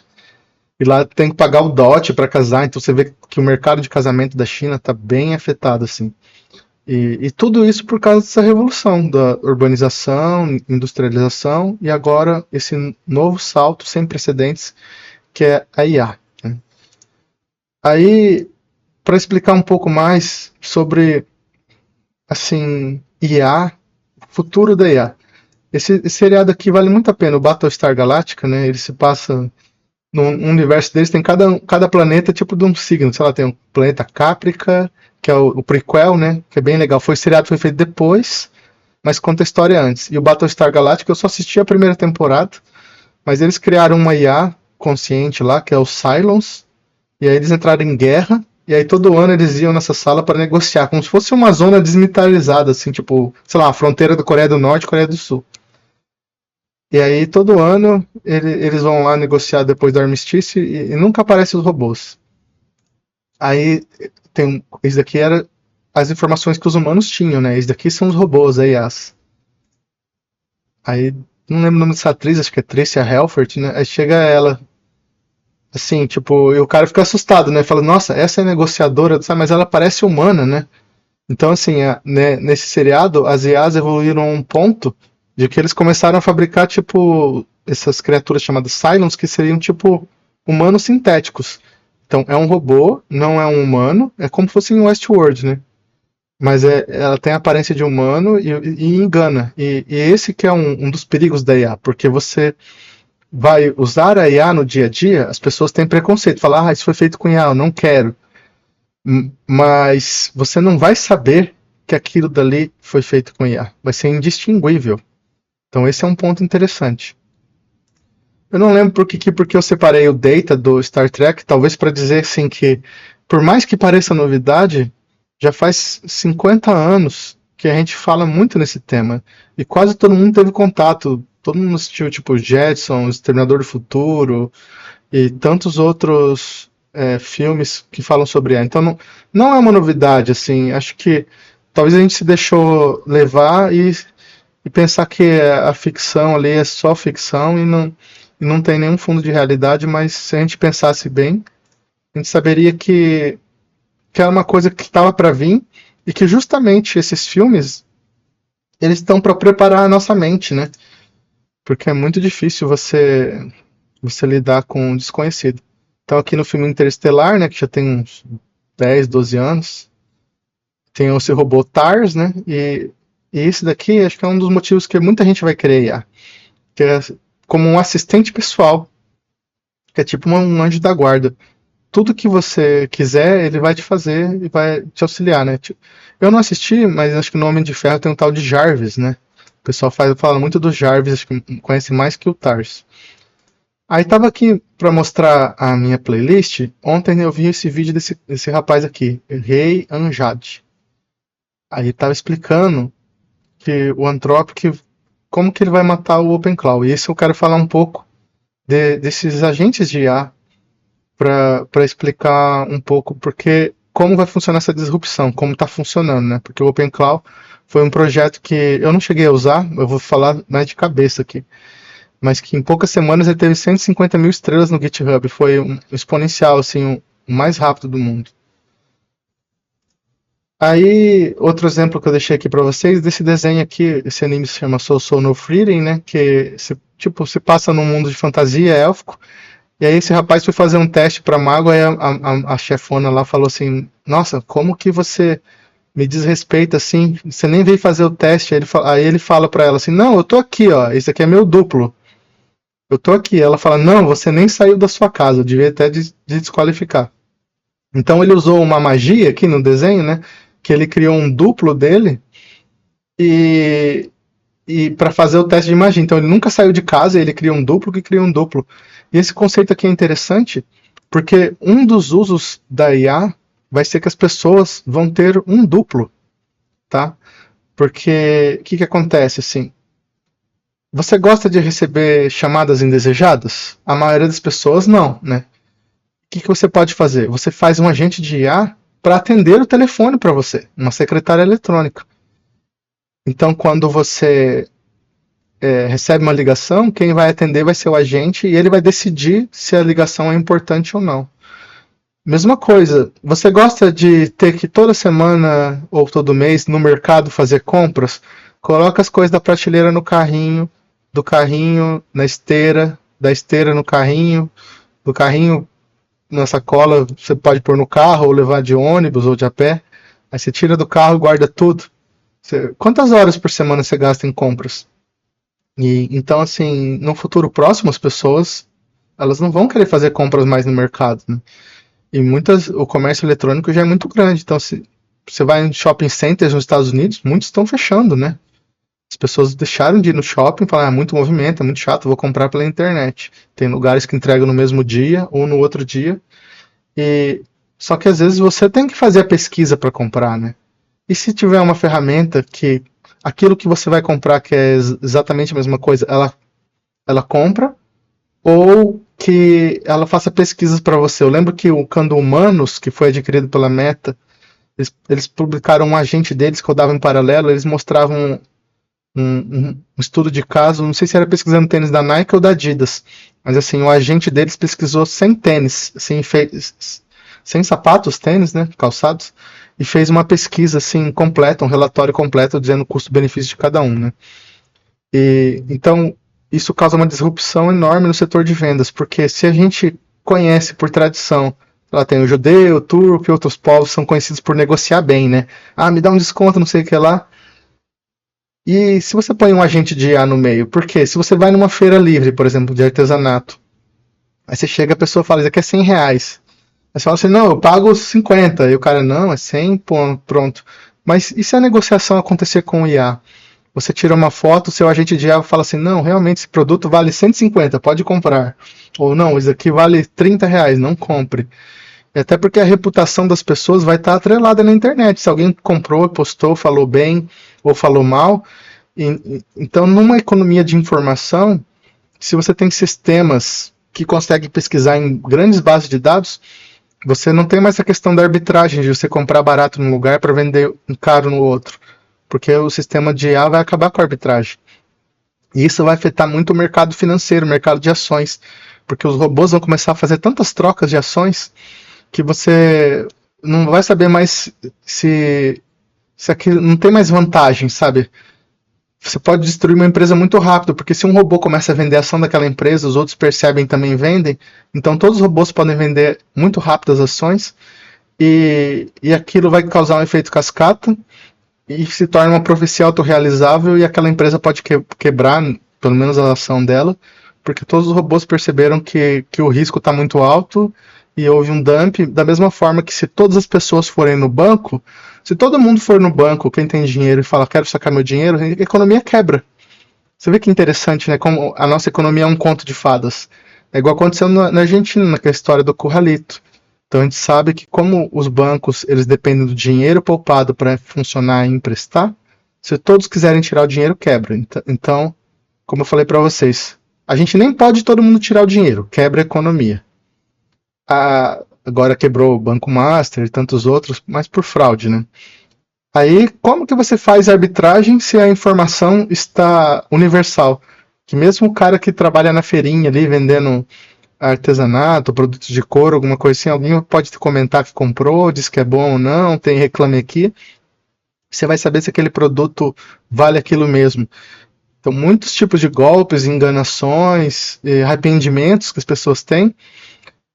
E lá tem que pagar o dote para casar, então você vê que o mercado de casamento da China está bem afetado, assim. E tudo isso por causa dessa revolução da urbanização, industrialização e agora esse novo salto sem precedentes que é a IA. Né? Aí, para explicar um pouco mais sobre assim IA, futuro da IA. Esse seriado aqui vale muito a pena, o Battlestar Galactica, né? Ele se passa no universo deles, tem cada planeta tipo de um signo. Sei lá, tem o planeta Caprica, que é o prequel, né? Que é bem legal. O seriado foi feito depois, mas conta a história antes. E o Battlestar Galactica eu só assisti a primeira temporada, mas eles criaram uma IA consciente lá, que é o Cylons, e aí eles entraram em guerra, e aí todo ano eles iam nessa sala para negociar, como se fosse uma zona desmilitarizada, assim, tipo, sei lá, a fronteira da Coreia do Norte e Coreia do Sul. E aí todo ano eles vão lá negociar depois do armistício e nunca aparecem os robôs. Aí tem esse daqui era as informações que os humanos tinham, né? Esse daqui são os robôs, aí as. Aí não lembro o nome dessa atriz, acho que é Tricia Helfert, né? Aí chega ela, assim, tipo, e o cara fica assustado, né? Fala, nossa, essa é negociadora, sabe? Mas ela parece humana, né? Então, assim, né, nesse seriado, as IAs evoluíram a um ponto de que eles começaram a fabricar, tipo, essas criaturas chamadas Cylons, que seriam, tipo, humanos sintéticos. Então, é um robô, não é um humano, é como se fosse em Westworld, né? Mas ela tem a aparência de humano e engana. E esse que é um dos perigos da IA, porque você vai usar a IA no dia a dia, as pessoas têm preconceito, falar, isso foi feito com IA, eu não quero. Mas você não vai saber que aquilo dali foi feito com IA. Vai ser indistinguível. Então esse é um ponto interessante. Eu não lembro porque eu separei o Data do Star Trek, talvez para dizer assim que, por mais que pareça novidade, já faz 50 anos que a gente fala muito nesse tema. E quase todo mundo teve contato. Todo mundo assistiu, tipo, Jetsons, Exterminador do Futuro e tantos outros filmes que falam sobre ela. Então não é uma novidade, assim. Acho que talvez a gente se deixou levar e pensar que a ficção ali é só ficção e não tem nenhum fundo de realidade, mas se a gente pensasse bem, a gente saberia que era uma coisa que estava para vir e que justamente esses filmes eles estão para preparar a nossa mente, né? Porque é muito difícil você lidar com o desconhecido. Então aqui no filme Interestelar, né, que já tem uns 10, 12 anos, tem esse robô TARS, né? E esse daqui acho que é um dos motivos que muita gente vai querer IA, que é como um assistente pessoal, que é tipo um anjo da guarda. Tudo que você quiser, ele vai te fazer e vai te auxiliar, né? Eu não assisti, mas acho que no Homem de Ferro tem um tal de Jarvis, né? O pessoal fala muito do Jarvis, acho que conhece mais que o Tars. Aí tava aqui para mostrar a minha playlist. Ontem eu vi esse vídeo desse rapaz aqui, Rei Anjad. Aí tava explicando que o Anthropic, como que ele vai matar o OpenClaw. E isso eu quero falar um pouco desses agentes de IA para explicar um pouco, porque como vai funcionar essa disrupção, como está funcionando, né? Porque o OpenClaw foi um projeto que eu não cheguei a usar, eu vou falar mais de cabeça aqui, mas que em poucas semanas ele teve 150 mil estrelas no GitHub, foi um exponencial, assim, o mais rápido do mundo. Aí, outro exemplo que eu deixei aqui para vocês, desse desenho aqui, esse anime se chama Soul Soul no Freedom, né? Que se passa num mundo de fantasia élfico. E aí esse rapaz foi fazer um teste para mago, aí a chefona lá falou assim: Nossa, como que você me desrespeita assim? Você nem veio fazer o teste. Aí ele fala para ela assim: Não, eu tô aqui, ó. Esse aqui é meu duplo. Eu tô aqui. Ela fala: Não, você nem saiu da sua casa. Eu devia até desqualificar. Então ele usou uma magia aqui no desenho, né? Que ele criou um duplo dele e, para fazer o teste de magia. Então ele nunca saiu de casa, ele cria um duplo que cria um duplo. E esse conceito aqui é interessante porque um dos usos da IA vai ser que as pessoas vão ter um duplo, tá? Porque o que acontece assim? Você gosta de receber chamadas indesejadas? A maioria das pessoas não, né? O que você pode fazer? Você faz um agente de IA para atender o telefone para você, uma secretária eletrônica. Então, quando você recebe uma ligação, quem vai atender vai ser o agente e ele vai decidir se a ligação é importante ou não. Mesma coisa, você gosta de ter que toda semana ou todo mês no mercado fazer compras? Coloca as coisas da prateleira no carrinho, do carrinho na esteira, da esteira no carrinho, do carrinho na sacola, você pode pôr no carro ou levar de ônibus ou de a pé. Aí você tira do carro e guarda tudo. Quantas horas por semana você gasta em compras? E então, assim, no futuro próximo, as pessoas elas não vão querer fazer compras mais no mercado, né? E o comércio eletrônico já é muito grande. Então, se você vai em shopping centers nos Estados Unidos, muitos estão fechando, né? As pessoas deixaram de ir no shopping e falaram, é muito movimento, é muito chato, vou comprar pela internet. Tem lugares que entregam no mesmo dia ou no outro dia. Só que às vezes você tem que fazer a pesquisa para comprar, né? E se tiver uma ferramenta que aquilo que você vai comprar, que é exatamente a mesma coisa, ela compra, ou que ela faça pesquisas para você. Eu lembro que o Kando Humanos, que foi adquirido pela Meta, eles publicaram um agente deles que rodava em paralelo, eles mostravam um estudo de caso, não sei se era pesquisando tênis da Nike ou da Adidas, mas assim, o agente deles pesquisou 100 tênis, assim, sem sapatos, tênis, né, calçados, e fez uma pesquisa assim completa, um relatório completo dizendo o custo-benefício de cada um, né? E então isso causa uma disrupção enorme no setor de vendas, porque se a gente conhece por tradição, lá tem o judeu, o turco e outros povos são conhecidos por negociar bem, né? Ah, me dá um desconto, não sei o que lá. E se você põe um agente de IA no meio, por quê? Se você vai numa feira livre, por exemplo, de artesanato, aí você chega, a pessoa fala, isso aqui é R$100. Aí você fala assim, não, eu pago 50. E o cara, não, é 100, pronto. Mas e se a negociação acontecer com o IA? Você tira uma foto, o seu agente de IA fala assim, não, realmente esse produto vale 150, pode comprar. Ou não, isso aqui vale R$30, não compre. E até porque a reputação das pessoas vai estar atrelada na internet. Se alguém comprou, postou, falou bem ou falou mal. Então, numa economia de informação, se você tem sistemas que conseguem pesquisar em grandes bases de dados, você não tem mais a questão da arbitragem, de você comprar barato num lugar para vender caro no outro. Porque o sistema de IA vai acabar com a arbitragem. E isso vai afetar muito o mercado financeiro, o mercado de ações. Porque os robôs vão começar a fazer tantas trocas de ações que você não vai saber mais se aquilo não tem mais vantagem, sabe? Você pode destruir uma empresa muito rápido, porque se um robô começa a vender a ação daquela empresa, os outros percebem e também vendem, então todos os robôs podem vender muito rápido as ações, e aquilo vai causar um efeito cascata, e se torna uma profecia autorrealizável, e aquela empresa pode quebrar, pelo menos a ação dela, porque todos os robôs perceberam que o risco está muito alto, e houve um dump, da mesma forma que se todas as pessoas forem no banco, se todo mundo for no banco, quem tem dinheiro e fala, quero sacar meu dinheiro, a economia quebra. Você vê que interessante, né? Como a nossa economia é um conto de fadas. É igual aconteceu na Argentina, naquela história do Curralito. Então a gente sabe que como os bancos eles dependem do dinheiro poupado para funcionar e emprestar, se todos quiserem tirar o dinheiro, quebra. Então, como eu falei para vocês, a gente nem pode todo mundo tirar o dinheiro, quebra a economia. agora quebrou o Banco Master e tantos outros, mas por fraude, né? Aí, como que você faz a arbitragem se a informação está universal? Que mesmo o cara que trabalha na feirinha ali vendendo artesanato, produtos de couro, alguma coisa assim, alguém pode comentar que comprou, diz que é bom ou não, tem reclame aqui. Você vai saber se aquele produto vale aquilo mesmo. Então, muitos tipos de golpes, enganações, arrependimentos que as pessoas têm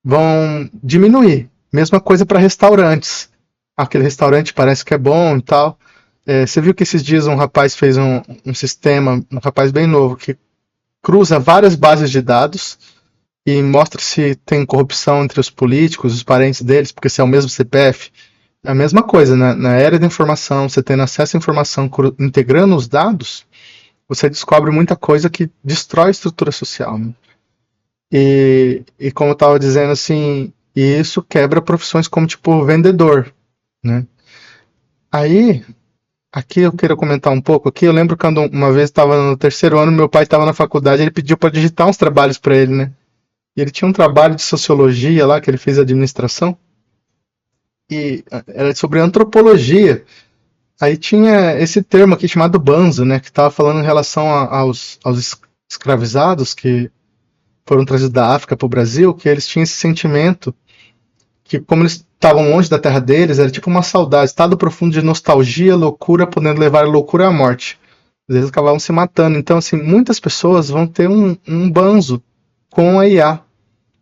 vão diminuir. Mesma coisa para restaurantes. Aquele restaurante parece que é bom e tal. Você viu que esses dias um rapaz fez um sistema, um rapaz bem novo, que cruza várias bases de dados e mostra se tem corrupção entre os políticos, os parentes deles, porque se é o mesmo CPF. É a mesma coisa, né? Na era da informação, você tendo acesso à informação, integrando os dados, você descobre muita coisa que destrói a estrutura social. Né? E como eu estava dizendo, assim, isso quebra profissões como, tipo, vendedor, né? Aí, aqui eu quero comentar um pouco aqui. Eu lembro quando uma vez estava no terceiro ano, meu pai estava na faculdade, ele pediu para digitar uns trabalhos para ele, né? E ele tinha um trabalho de sociologia lá, que ele fez administração, e era sobre antropologia. Aí tinha esse termo aqui chamado banzo, né? Que estava falando em relação aos escravizados que foram trazidos da África para o Brasil, que eles tinham esse sentimento que, como eles estavam longe da terra deles, era tipo uma saudade, estado profundo de nostalgia, loucura, podendo levar a loucura à morte. Às vezes acabavam se matando. Então, assim, muitas pessoas vão ter um banzo com a IA,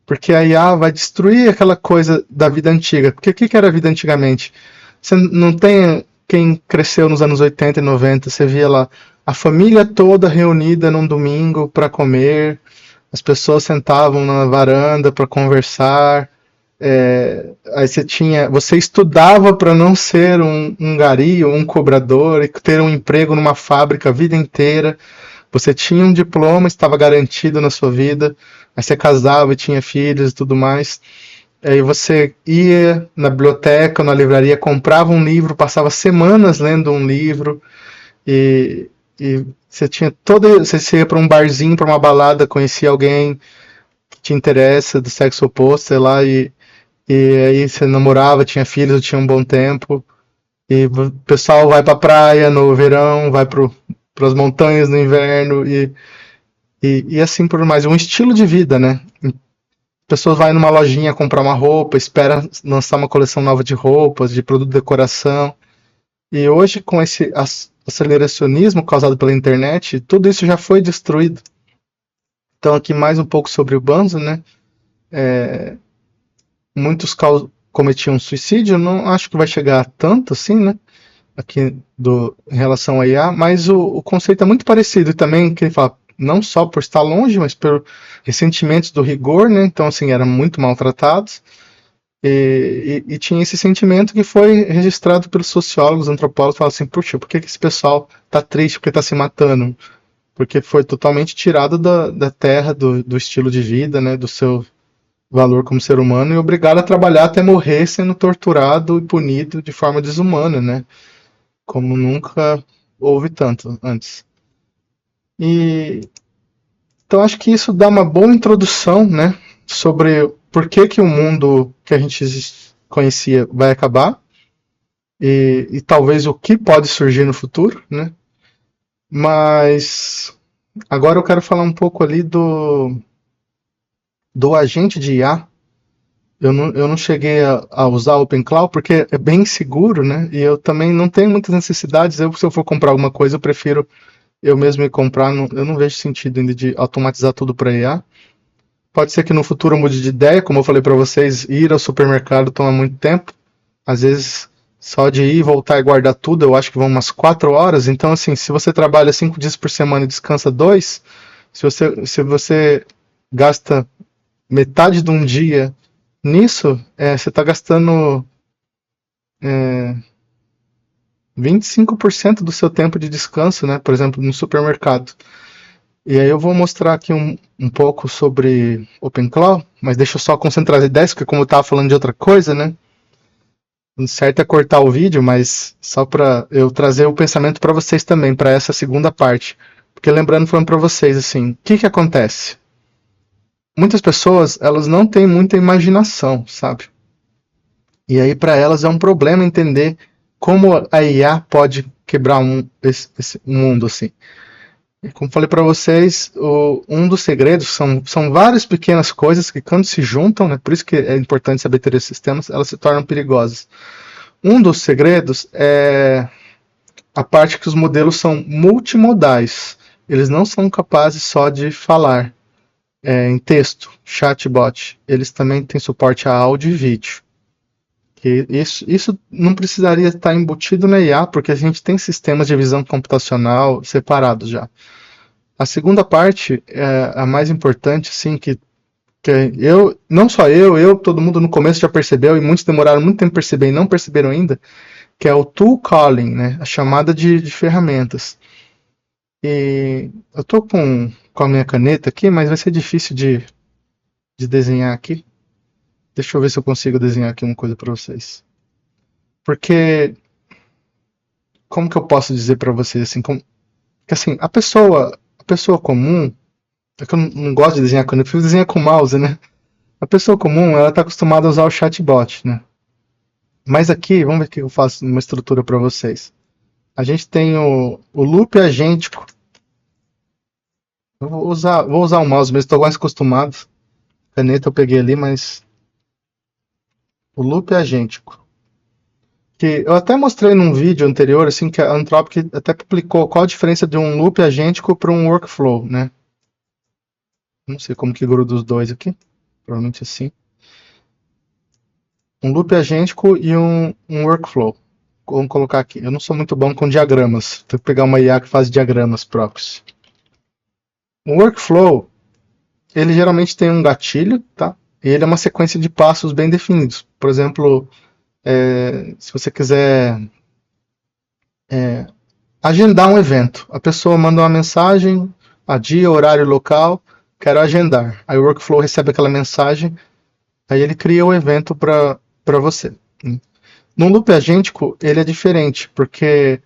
porque a IA vai destruir aquela coisa da vida antiga. Porque o que era a vida antigamente? Você não tem quem cresceu nos anos 80 e 90, você via lá a família toda reunida num domingo para comer, as pessoas sentavam na varanda para conversar. Aí você estudava para não ser um gari ou um cobrador e ter um emprego numa fábrica a vida inteira. Você tinha um diploma, estava garantido na sua vida. Aí você casava e tinha filhos e tudo mais. Aí você ia na biblioteca, na livraria, comprava um livro, passava semanas lendo um livro e você tinha você ia para um barzinho, para uma balada, conhecia alguém que te interessa do sexo oposto, sei lá, e aí você namorava, tinha filhos, tinha um bom tempo. E o pessoal vai pra praia no verão, vai pras montanhas no inverno e assim por mais. Um estilo de vida, né? Pessoas vão numa lojinha comprar uma roupa, espera lançar uma coleção nova de roupas, de produto de decoração. E hoje, com esse aceleracionismo causado pela internet, tudo isso já foi destruído. Então, aqui mais um pouco sobre o Banzo, né? Muitos cometiam suicídio, não acho que vai chegar a tanto assim, né? Aqui em relação à IA, mas o conceito é muito parecido e também, que ele fala, não só por estar longe, mas por ressentimentos do rigor, né? Então, assim, eram muito maltratados e tinha esse sentimento que foi registrado pelos sociólogos, antropólogos, falaram assim, puxa, por que esse pessoal tá triste, porque tá se matando? Porque foi totalmente tirado da terra, do estilo de vida, né? Do seu valor como ser humano e obrigado a trabalhar até morrer sendo torturado e punido de forma desumana, né? Como nunca houve tanto antes. E então acho que isso dá uma boa introdução, né, sobre por que o mundo que a gente conhecia vai acabar e talvez o que pode surgir no futuro, né? Mas agora eu quero falar um pouco ali do agente de IA. Eu não cheguei a usar o OpenClaw porque é bem seguro, né? E eu também não tenho muitas necessidades. Se eu for comprar alguma coisa, eu prefiro eu mesmo ir comprar. Eu não vejo sentido ainda de automatizar tudo para IA. Pode ser que no futuro eu mude de ideia, como eu falei para vocês, ir ao supermercado toma muito tempo. Às vezes, só de ir, voltar e guardar tudo, eu acho que vão umas 4 horas. Então, assim, se você trabalha 5 dias por semana e descansa 2, se você gasta metade de um dia nisso, você está gastando 25% do seu tempo de descanso, né? Por exemplo, no supermercado. E aí eu vou mostrar aqui um pouco sobre OpenClaw, mas deixa eu só concentrar as ideias, porque como eu estava falando de outra coisa, né? O certo é cortar o vídeo, mas só para eu trazer o pensamento para vocês também, para essa segunda parte. Porque lembrando, falando para vocês assim, o que acontece? Muitas pessoas, elas não têm muita imaginação, sabe? E aí, para elas, é um problema entender como a IA pode quebrar esse mundo assim. E como falei para vocês, um dos segredos são várias pequenas coisas que, quando se juntam, né, por isso que é importante saber ter esses sistemas, elas se tornam perigosas. Um dos segredos é a parte que os modelos são multimodais. Eles não são capazes só de falar em texto, chatbot. Eles também têm suporte a áudio e vídeo. Que isso não precisaria estar embutido na IA, porque a gente tem sistemas de visão computacional separados já. A segunda parte é a mais importante, assim, que eu, não só todo mundo no começo já percebeu, e muitos demoraram muito tempo para perceber e não perceberam ainda, que é o tool calling, né? A chamada de ferramentas. E eu estou com a minha caneta aqui, mas vai ser difícil de desenhar aqui. Deixa eu ver se eu consigo desenhar aqui uma coisa para vocês. Porque, como que eu posso dizer para vocês assim, que assim, a pessoa comum, é que eu não gosto de desenhar quando eu prefiro desenhar com mouse, né? A pessoa comum, ela está acostumada a usar o chatbot, né? Mas aqui, vamos ver o que eu faço uma estrutura para vocês. A gente tem o loop agêntico. Eu vou usar o mouse mesmo, estou mais acostumado. Caneta eu peguei ali, mas o loop agêntico. Que eu até mostrei num vídeo anterior, assim, que a Anthropic até publicou qual a diferença de um loop agêntico para um workflow, né? Não sei como que gruda os dois aqui. Provavelmente assim. Um loop agêntico e um workflow. Vamos colocar aqui. Eu não sou muito bom com diagramas. Tenho que pegar uma IA que faz diagramas próprios. Um workflow, ele geralmente tem um gatilho, tá? E ele é uma sequência de passos bem definidos. Por exemplo, se você quiser agendar um evento, a pessoa manda uma mensagem, a dia, horário, local, quero agendar. Aí o workflow recebe aquela mensagem, aí ele cria o evento para você. No loop agêntico, ele é diferente, porque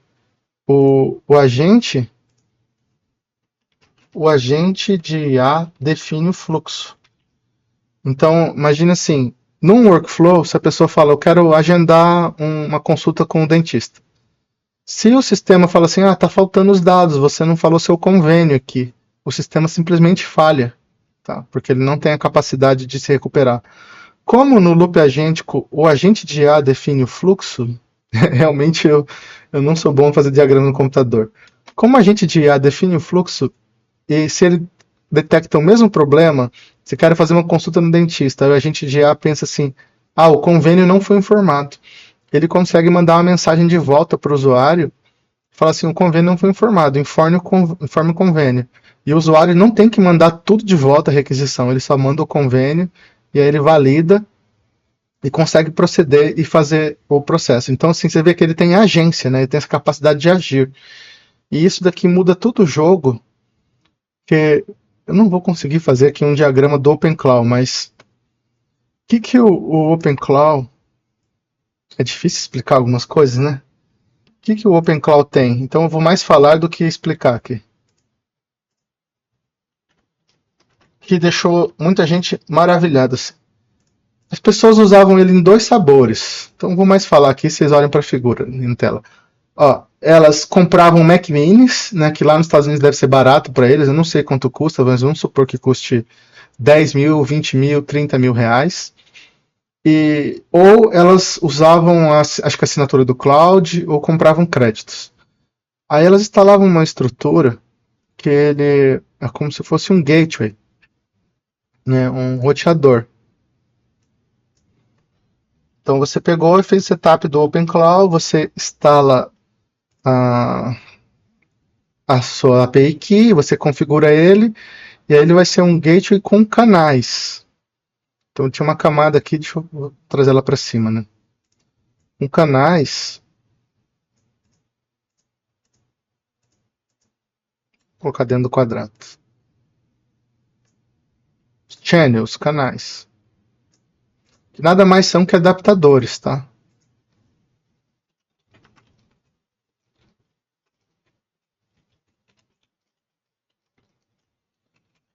o agente de IA define o fluxo. Então, imagine assim, num workflow, se a pessoa fala, eu quero agendar uma consulta com o dentista. Se o sistema fala assim, tá faltando os dados, você não falou seu convênio aqui, o sistema simplesmente falha, tá? Porque ele não tem a capacidade de se recuperar. Como no loop agêntico, o agente de IA define o fluxo, realmente eu não sou bom em fazer diagrama no computador. Como o agente de IA define o fluxo, e se ele detecta o mesmo problema, se quer fazer uma consulta no dentista, o agente de IA pensa assim, o convênio não foi informado. Ele consegue mandar uma mensagem de volta para o usuário, fala assim, o convênio não foi informado, informe o convênio. E o usuário não tem que mandar tudo de volta a requisição, ele só manda o convênio, e aí ele valida e consegue proceder e fazer o processo. Então, assim, você vê que ele tem agência, né? Ele tem essa capacidade de agir. E isso daqui muda todo o jogo, que eu não vou conseguir fazer aqui um diagrama do OpenClaw, mas o que o OpenClaw... É difícil explicar algumas coisas, né? O que o OpenClaw tem? Então eu vou mais falar do que explicar aqui. Que deixou muita gente maravilhada. As pessoas usavam ele em dois sabores. Então eu vou mais falar aqui, vocês olhem para a figura na tela. Elas compravam Mac Minis, né, que lá nos Estados Unidos deve ser barato para eles. Eu não sei quanto custa, mas vamos supor que custe 10 mil, 20 mil, 30 mil reais. Ou elas usavam, acho que a assinatura do cloud, ou compravam créditos. Aí elas instalavam uma estrutura que ele é como se fosse um gateway, né, um roteador. Então você pegou e fez o setup do OpenClaw, você instala a sua API Key, você configura ele, e aí ele vai ser um gateway com canais. Então tinha uma camada aqui, deixa eu trazer ela para cima, né? Com canais. Vou colocar dentro do quadrado. Channels, canais. Que nada mais são que adaptadores, tá?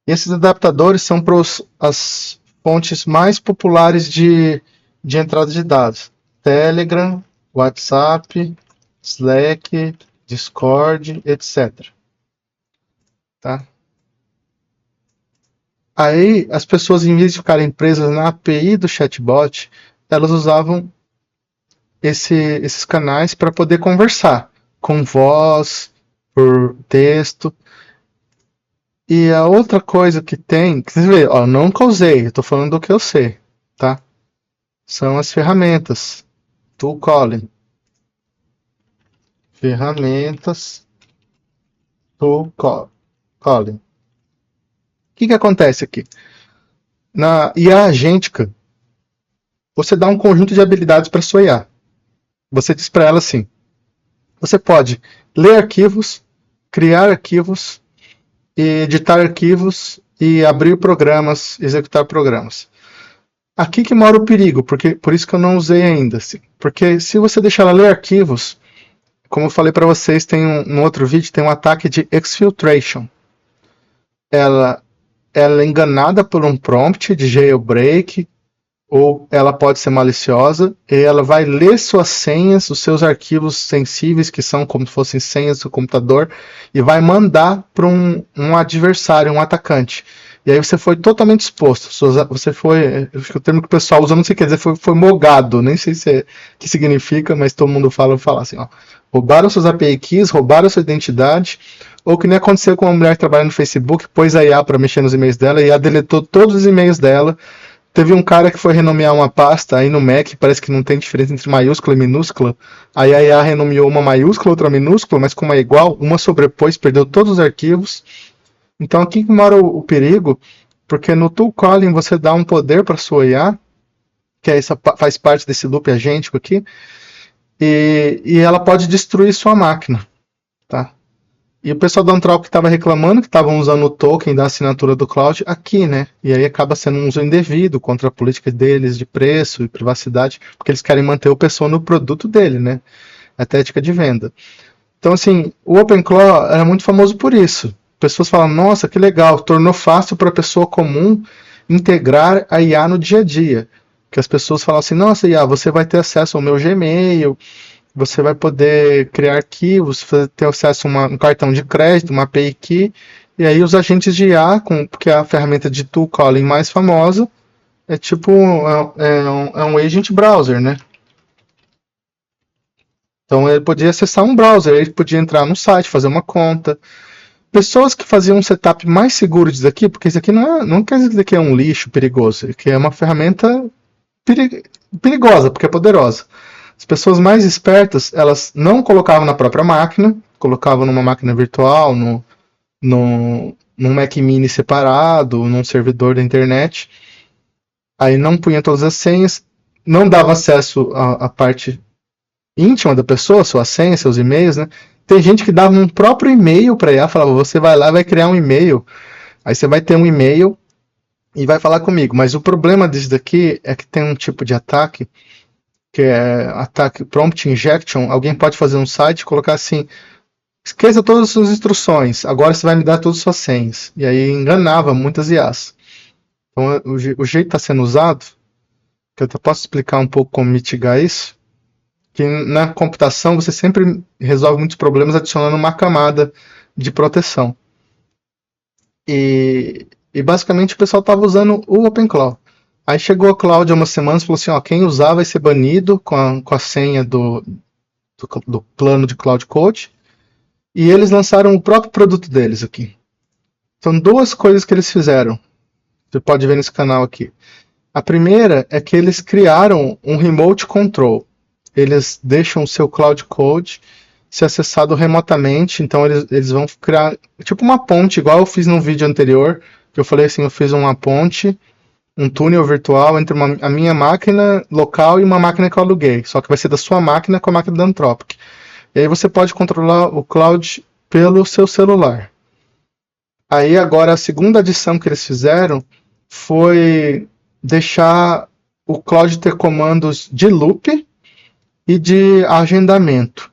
E esses adaptadores são para as fontes mais populares de entrada de dados. Telegram, WhatsApp, Slack, Discord, etc. Tá? Aí as pessoas, em vez de ficarem presas na API do chatbot, elas usavam esses canais para poder conversar com voz, por texto. E a outra coisa que tem, que você vê, ó, nunca usei, eu tô falando do que eu sei, tá? São as ferramentas. Tool calling. Ferramentas tool calling. O que acontece aqui? Na IA agêntica, você dá um conjunto de habilidades para sua IA. Você diz para ela assim: você pode ler arquivos, criar arquivos, editar arquivos e abrir programas, executar programas. Aqui que mora o perigo, porque por isso que eu não usei ainda. Porque se você deixar ela ler arquivos, como eu falei para vocês, tem no outro vídeo, tem um ataque de exfiltration. Ela é enganada por um prompt de jailbreak, ou ela pode ser maliciosa, e ela vai ler suas senhas, os seus arquivos sensíveis, que são como se fossem senhas do computador, e vai mandar para um adversário, um atacante. E aí você foi totalmente exposto. Você foi, acho que o termo que o pessoal usa, não sei o que dizer, foi mogado, nem sei se que significa, mas todo mundo fala assim, ó. Roubaram suas API keys, roubaram sua identidade, ou que nem aconteceu com uma mulher que trabalha no Facebook, pôs a IA para mexer nos e-mails dela, e a IA deletou todos os e-mails dela. Teve um cara que foi renomear uma pasta aí no Mac, parece que não tem diferença entre maiúscula e minúscula. Aí a IA renomeou uma maiúscula, outra minúscula, mas como é igual, uma sobrepôs, perdeu todos os arquivos. Então aqui que mora o perigo, porque no tool calling você dá um poder para sua IA, que é faz parte desse loop agêntico aqui, e ela pode destruir sua máquina, tá? E o pessoal da Anthropic estava reclamando que estavam usando o token da assinatura do cloud aqui, né? E aí acaba sendo um uso indevido contra a política deles de preço e privacidade, porque eles querem manter o pessoal no produto dele, né? Até ética de venda. Então, assim, o OpenClaw era muito famoso por isso. Pessoas falam, nossa, que legal, tornou fácil para a pessoa comum integrar a IA no dia a dia. Que as pessoas falam assim, nossa, IA, você vai ter acesso ao meu Gmail, você vai poder criar arquivos, ter acesso a um cartão de crédito, uma API Key, e aí os agentes de IA, porque é a ferramenta de tool calling mais famosa, é tipo um agent browser, né? Então ele podia acessar um browser, ele podia entrar no site, fazer uma conta. Pessoas que faziam um setup mais seguro disso aqui, porque isso aqui não quer dizer que é um lixo perigoso, que é uma ferramenta perigosa, porque é poderosa. As pessoas mais espertas, elas não colocavam na própria máquina, colocavam numa máquina virtual, num Mac Mini separado, num servidor da internet. Aí não punha todas as senhas, não dava acesso à parte íntima da pessoa, sua senha, seus e-mails, né? Tem gente que dava um próprio e-mail para IA, falava, você vai lá e vai criar um e-mail, aí você vai ter um e-mail e vai falar comigo. Mas o problema disso daqui é que tem um tipo de ataque, que é ataque prompt injection. Alguém pode fazer um site e colocar assim, esqueça todas as suas instruções, agora você vai me dar todas as suas senhas. E aí enganava muitas IAs. Então o jeito que está sendo usado, que eu até posso explicar um pouco como mitigar isso, que na computação você sempre resolve muitos problemas adicionando uma camada de proteção. E basicamente o pessoal estava usando o OpenClaw. Aí chegou a Cláudia há umas semanas e falou assim, ó, quem usar vai ser banido com a senha do plano de Cloud Code. E eles lançaram o próprio produto deles aqui. São duas coisas que eles fizeram. Você pode ver nesse canal aqui. A primeira é que eles criaram um remote control. Eles deixam o seu Cloud Code ser acessado remotamente, então eles vão criar tipo uma ponte, igual eu fiz no vídeo anterior, que eu falei assim, eu fiz uma ponte, um túnel virtual entre a minha máquina local e uma máquina que eu aluguei, só que vai ser da sua máquina com a máquina da Anthropic. E aí você pode controlar o cloud pelo seu celular. Aí agora a segunda adição que eles fizeram foi deixar o cloud ter comandos de loop e de agendamento.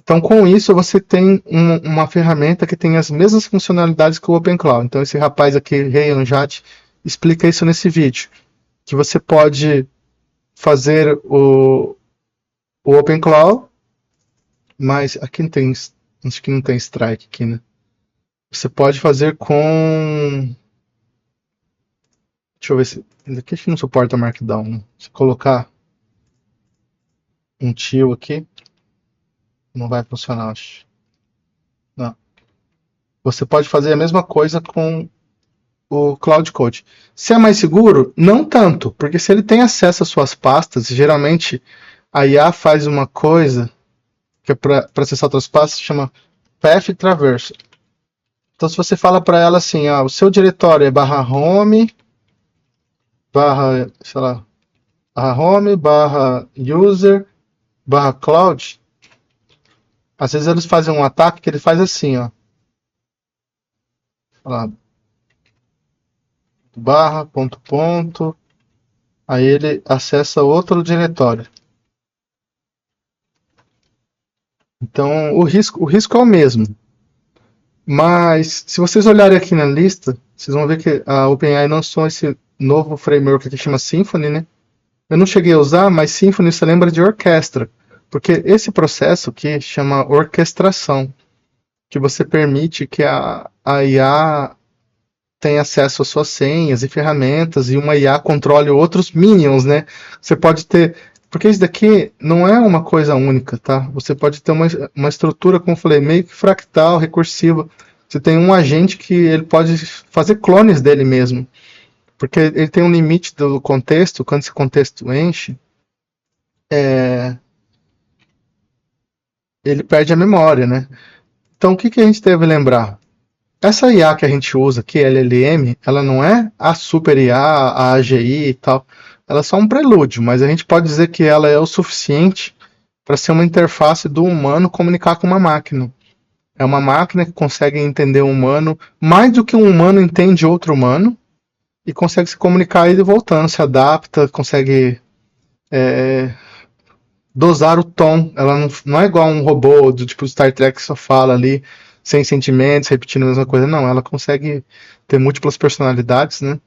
Então, com isso, você tem uma ferramenta que tem as mesmas funcionalidades que o OpenClaw. Então, esse rapaz aqui, Rei Anjat, explica isso nesse vídeo. Que você pode fazer o OpenClaw, mas aqui não tem, acho que não tem strike aqui, né? Você pode fazer com, deixa eu ver se, aqui acho que não suporta Markdown, né? Se colocar um tio aqui, não vai funcionar, acho. Não. Você pode fazer a mesma coisa com o Cloud Code. Se é mais seguro, não tanto, porque se ele tem acesso às suas pastas, geralmente a IA faz uma coisa que é para acessar outras pastas, chama Path Traversal. Então, se você fala para ela assim, o seu diretório é /home, sei lá, /home, /user, /cloud, às vezes eles fazem um ataque que ele faz assim, ó, lá, barra, ponto, ponto, aí ele acessa outro diretório. Então, o risco é o mesmo. Mas, se vocês olharem aqui na lista, vocês vão ver que a OpenAI lançou esse novo framework que chama Symfony, né? Eu não cheguei a usar, mas Symfony você lembra de orquestra. Porque esse processo aqui chama orquestração, que você permite que a IA tenha acesso às suas senhas e ferramentas e uma IA controle outros minions, né? Você pode ter. Porque isso daqui não é uma coisa única, tá? Você pode ter uma estrutura, como eu falei, meio que fractal, recursiva. Você tem um agente que ele pode fazer clones dele mesmo. Porque ele tem um limite do contexto, quando esse contexto enche, ele perde a memória, né? Então o que a gente deve lembrar? Essa IA que a gente usa aqui, LLM, ela não é a super IA, a AGI e tal. Ela é só um prelúdio, mas a gente pode dizer que ela é o suficiente para ser uma interface do humano comunicar com uma máquina. É uma máquina que consegue entender um humano mais do que um humano entende outro humano e consegue se comunicar ida e voltando, se adapta, consegue dosar o tom. Ela não é igual um robô do tipo Star Trek que só fala ali sem sentimentos, repetindo a mesma coisa. Não, ela consegue ter múltiplas personalidades, né?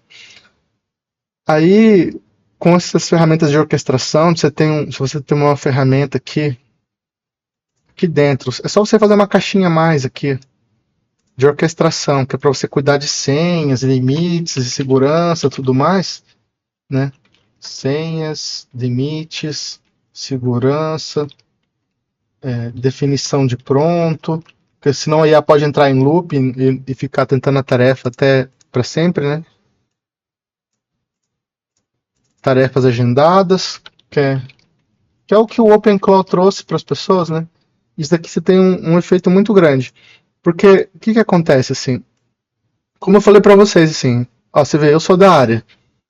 Aí, com essas ferramentas de orquestração, se você tem uma ferramenta aqui dentro, é só você fazer uma caixinha a mais aqui de orquestração, que é para você cuidar de senhas, limites, de segurança, tudo mais, né? Senhas, limites, segurança, definição de pronto, porque senão a IA pode entrar em loop e ficar tentando a tarefa até para sempre, né? Tarefas agendadas, que é o que o OpenClaw trouxe para as pessoas, né? Isso daqui você tem um efeito muito grande. Porque o que acontece assim? Como eu falei para vocês, assim, você vê, eu sou da área,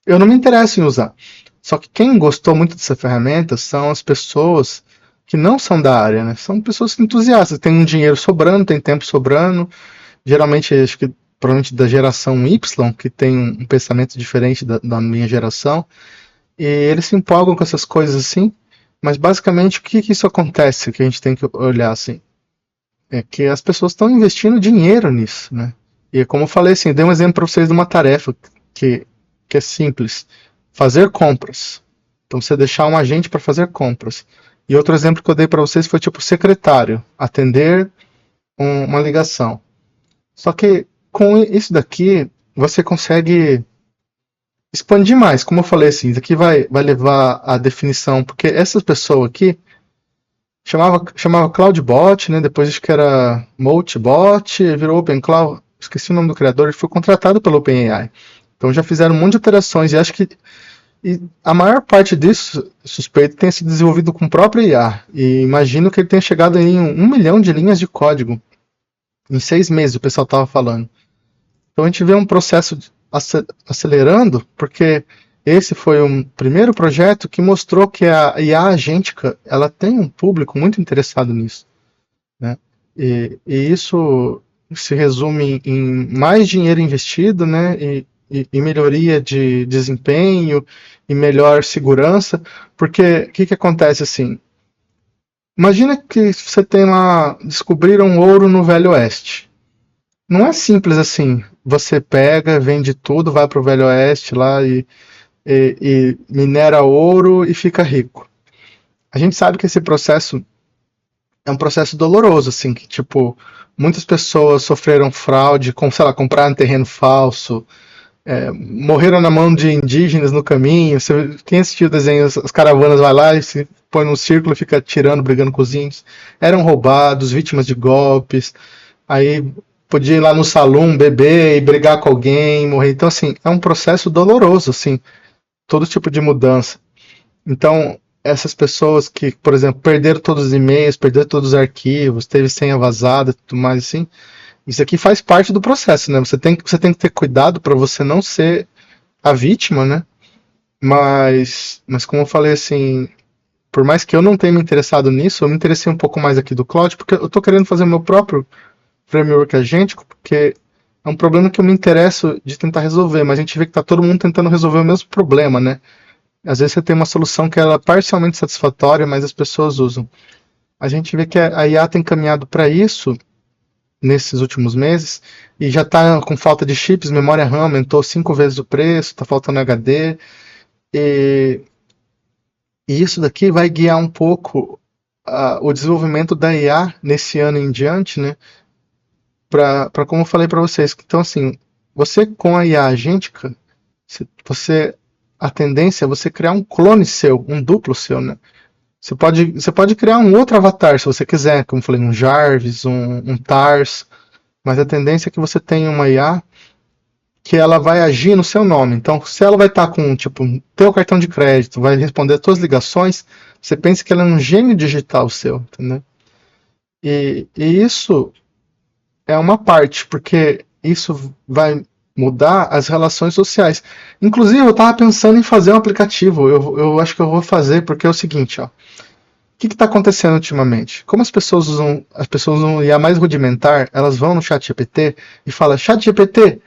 eu não me interesso em usar. Só que quem gostou muito dessa ferramenta são as pessoas que não são da área, né? São pessoas entusiastas, tem um dinheiro sobrando, tem tempo sobrando. Geralmente, acho que provavelmente da geração Y, que tem um pensamento diferente da minha geração. E eles se empolgam com essas coisas assim. Mas basicamente, o que isso acontece que a gente tem que olhar assim? É que as pessoas estão investindo dinheiro nisso, né? E como eu falei assim, eu dei um exemplo para vocês de uma tarefa que, que é simples. Fazer compras. Então você deixar um agente para fazer compras. E outro exemplo que eu dei para vocês foi tipo secretário, atender uma ligação. Só que com isso daqui você consegue expandir mais. Como eu falei assim, isso aqui vai levar a definição, porque essa pessoa aqui chamava CloudBot, né? Depois acho que era Multibot, virou OpenCloud. Esqueci o nome do criador, ele foi contratado pelo OpenAI. Então já fizeram um monte de alterações e acho que a maior parte disso, suspeito, tenha sido desenvolvido com o próprio IA. E imagino que ele tenha chegado em 1 milhão de linhas de código em 6 meses, o pessoal estava falando. Então a gente vê um processo acelerando, porque esse foi um primeiro projeto que mostrou que a IA agêntica ela tem um público muito interessado nisso, né? E isso se resume em mais dinheiro investido, né? E melhoria de desempenho e melhor segurança, porque o que acontece assim? Imagina que você tem lá, descobriram ouro no Velho Oeste. Não é simples assim. Você pega, vende tudo, vai para o Velho Oeste lá e minera ouro e fica rico. a gente sabe que esse processo é um processo doloroso, assim, que, tipo, muitas pessoas sofreram fraude, com, sei lá, compraram terreno falso, morreram na mão de indígenas no caminho. Você tem assistido desenhos, as caravanas vai lá e se põe num círculo e fica tirando, brigando com os índios. Eram roubados, vítimas de golpes, aí podia ir lá no salão beber e brigar com alguém, morrer. Então, assim, é um processo doloroso, assim, todo tipo de mudança. Então, essas pessoas que, por exemplo, perderam todos os e-mails, perderam todos os arquivos, teve senha vazada e tudo mais assim, isso aqui faz parte do processo, né? Você tem que ter cuidado para você não ser a vítima, né? Mas como eu falei assim, por mais que eu não tenha me interessado nisso, eu me interessei um pouco mais aqui do cloud, porque eu tô querendo fazer o meu próprio framework agêntico, porque é um problema que eu me interesso de tentar resolver, mas a gente vê que tá todo mundo tentando resolver o mesmo problema, né? Às vezes você tem uma solução que ela é parcialmente satisfatória, mas as pessoas usam. A gente vê que a IA tem caminhado para isso nesses últimos meses e já está com falta de chips, memória RAM aumentou 5 vezes o preço, está faltando HD. E, e isso daqui vai guiar um pouco o desenvolvimento da IA nesse ano em diante, né? Para como eu falei para vocês. Então, assim, você com a IA agêntica, você a tendência é você criar um clone seu, um duplo seu, né? Você pode criar um outro avatar se você quiser, como eu falei, um Jarvis, um Tars, mas a tendência é que você tenha uma IA que ela vai agir no seu nome. Então, se ela vai estar com, tipo, teu cartão de crédito, vai responder as suas ligações, você pensa que ela é um gênio digital seu, entendeu? E isso é uma parte, porque isso vai mudar as relações sociais. Inclusive, eu estava pensando em fazer um aplicativo. Eu acho que eu vou fazer, porque é o seguinte, ó. O que está acontecendo ultimamente? Como as pessoas usam IA mais rudimentar, elas vão no ChatGPT e falam: ChatGPT,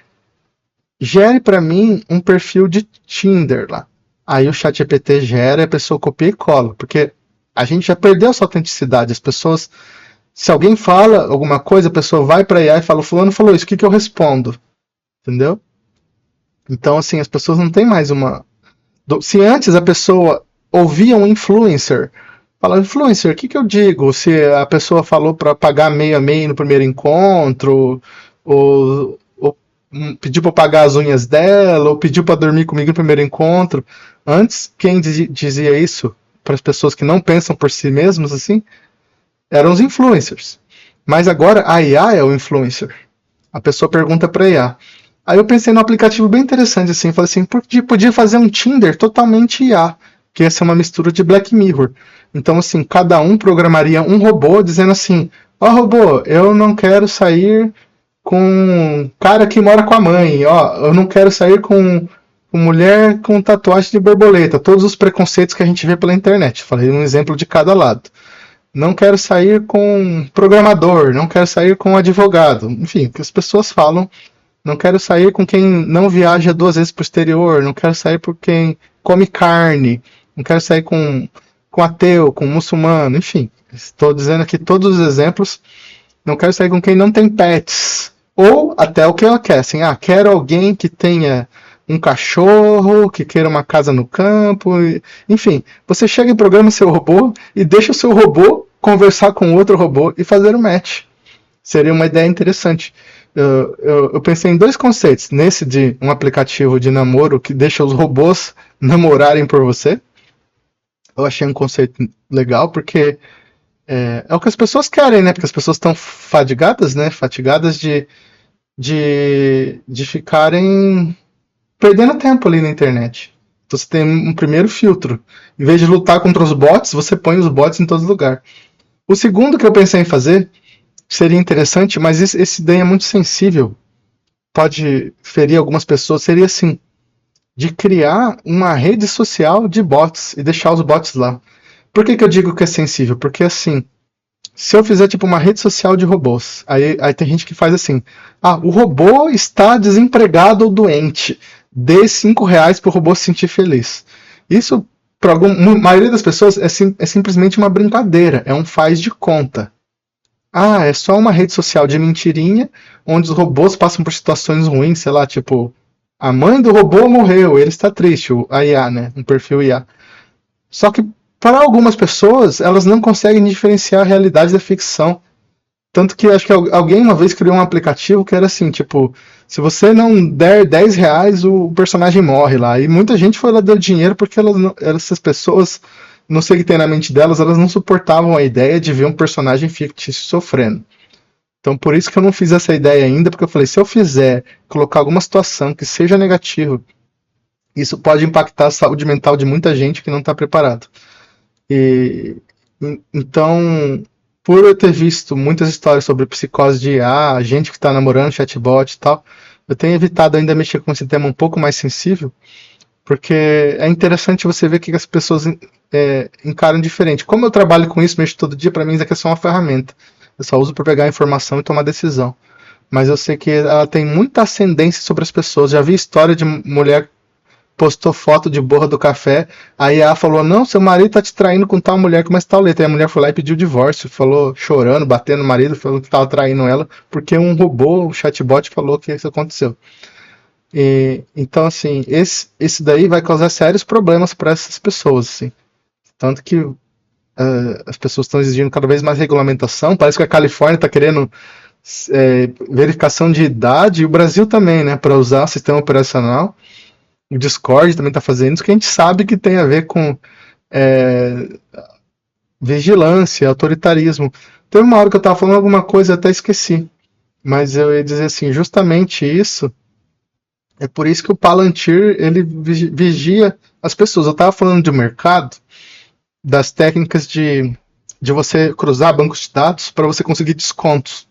gere para mim um perfil de Tinder lá. Aí o ChatGPT gera e a pessoa copia e cola, porque a gente já perdeu essa autenticidade. As pessoas, se alguém fala alguma coisa, a pessoa vai para a IA e fala: fulano falou isso, o que eu respondo? Entendeu? Então, assim, as pessoas não têm mais uma... Se antes a pessoa ouvia um influencer, fala: influencer, o que eu digo? Se a pessoa falou para pagar meio a meio no primeiro encontro, ou pediu para pagar as unhas dela, ou pediu para dormir comigo no primeiro encontro. Antes, quem dizia isso para as pessoas que não pensam por si mesmos, assim, eram os influencers. Mas agora a IA é o influencer. A pessoa pergunta para a IA. Aí eu pensei num aplicativo bem interessante, assim, falei assim, podia fazer um Tinder totalmente IA, que ia ser uma mistura de Black Mirror. Então, assim, cada um programaria um robô dizendo assim: ó, robô, eu não quero sair com um cara que mora com a mãe, ó, eu não quero sair com mulher com tatuagem de borboleta, todos os preconceitos que a gente vê pela internet. Falei um exemplo de cada lado. Não quero sair com programador, não quero sair com advogado, enfim, o que as pessoas falam. Não quero sair com quem não viaja 2 vezes para o exterior, não quero sair com quem come carne, não quero sair com ateu, com muçulmano, enfim. Estou dizendo aqui todos os exemplos. Não quero sair com quem não tem pets. Ou até o que ela quer, assim, quero alguém que tenha um cachorro, que queira uma casa no campo, enfim. Você chega e programa seu robô e deixa o seu robô conversar com outro robô e fazer um match. Seria uma ideia interessante. Eu pensei em 2 conceitos. Nesse de um aplicativo de namoro que deixa os robôs namorarem por você. Eu achei um conceito legal, porque é o que as pessoas querem, né? Porque as pessoas estão fatigadas, né? Fatigadas de ficarem perdendo tempo ali na internet. Então você tem um primeiro filtro. Em vez de lutar contra os bots, você põe os bots em todo lugar. O segundo que eu pensei em fazer seria interessante, mas esse daí é muito sensível. Pode ferir algumas pessoas. Seria assim, de criar uma rede social de bots e deixar os bots lá. Por que eu digo que é sensível? Porque assim, se eu fizer tipo uma rede social de robôs, aí tem gente que faz assim: o robô está desempregado ou doente, dê R$ 5 para o robô se sentir feliz. Isso, para a maioria das pessoas, é simplesmente uma brincadeira, é um faz de conta. É só uma rede social de mentirinha, onde os robôs passam por situações ruins, sei lá, tipo, a mãe do robô morreu, ele está triste, a IA, né? Um perfil IA. Só que para algumas pessoas, elas não conseguem diferenciar a realidade da ficção. Tanto que acho que alguém uma vez criou um aplicativo que era assim, tipo, se você não der R$ 10, o personagem morre lá. E muita gente foi lá deu dinheiro porque essas pessoas, não sei o que tem na mente delas, elas não suportavam a ideia de ver um personagem fictício sofrendo. Então por isso que eu não fiz essa ideia ainda, porque eu falei, se eu fizer, colocar alguma situação que seja negativa, isso pode impactar a saúde mental de muita gente que não está preparado. E, então, por eu ter visto muitas histórias sobre psicose de IA, gente que está namorando chatbot e tal, eu tenho evitado ainda mexer com esse tema um pouco mais sensível, porque é interessante você ver que as pessoas encaram diferente. Como eu trabalho com isso, mexo todo dia, para mim isso aqui é só uma ferramenta. Eu só uso para pegar a informação e tomar decisão. Mas eu sei que ela tem muita ascendência sobre as pessoas. Já vi história de mulher postou foto de borra do café, aí a falou, não, seu marido tá te traindo com tal mulher, começa tal letra. Aí a mulher foi lá e pediu divórcio, falou, chorando, batendo no marido, falou que tava traindo ela, porque um robô, um chatbot, falou que isso aconteceu. Então, assim, esse daí vai causar sérios problemas para essas pessoas, assim. Tanto que as pessoas estão exigindo cada vez mais regulamentação, parece que a Califórnia está querendo verificação de idade, e o Brasil também, né, para usar o sistema operacional. O Discord também está fazendo isso, que a gente sabe que tem a ver com vigilância, autoritarismo. Teve uma hora que eu estava falando alguma coisa, até esqueci. Mas eu ia dizer assim, justamente isso, é por isso que o Palantir, ele vigia as pessoas. Eu estava falando de mercado, das técnicas de você cruzar bancos de dados para você conseguir descontos.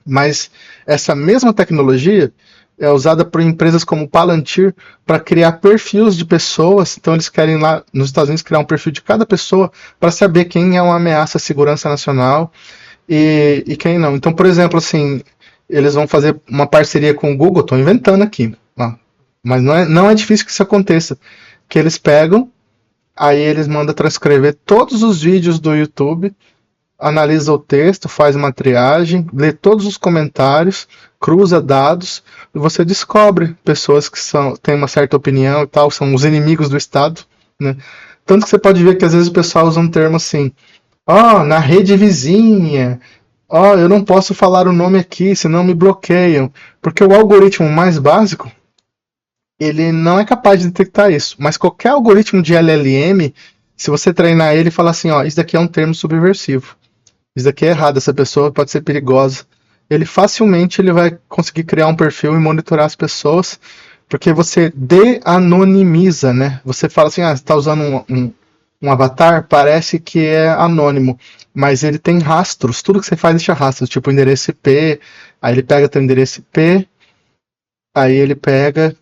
Mas essa mesma tecnologia é usada por empresas como Palantir para criar perfis de pessoas. Então eles querem lá nos Estados Unidos criar um perfil de cada pessoa para saber quem é uma ameaça à segurança nacional e quem não. Então, por exemplo, assim, eles vão fazer uma parceria com o Google, estou inventando aqui, mas não é difícil que isso aconteça, que eles pegam, aí eles mandam transcrever todos os vídeos do YouTube, analisa o texto, faz uma triagem, lê todos os comentários, cruza dados, e você descobre pessoas que têm uma certa opinião e tal, são os inimigos do Estado, né? Tanto que você pode ver que às vezes o pessoal usa um termo assim, na rede vizinha, eu não posso falar o nome aqui, senão me bloqueiam, porque o algoritmo mais básico, ele não é capaz de detectar isso, mas qualquer algoritmo de LLM, se você treinar ele e falar assim, isso daqui é um termo subversivo, isso daqui é errado, essa pessoa pode ser perigosa, ele facilmente vai conseguir criar um perfil e monitorar as pessoas, porque você de-anonimiza, né? Você fala assim, você está usando um avatar, parece que é anônimo, mas ele tem rastros, tudo que você faz deixa rastros, tipo endereço IP, aí ele pega teu endereço IP, aí ele pega,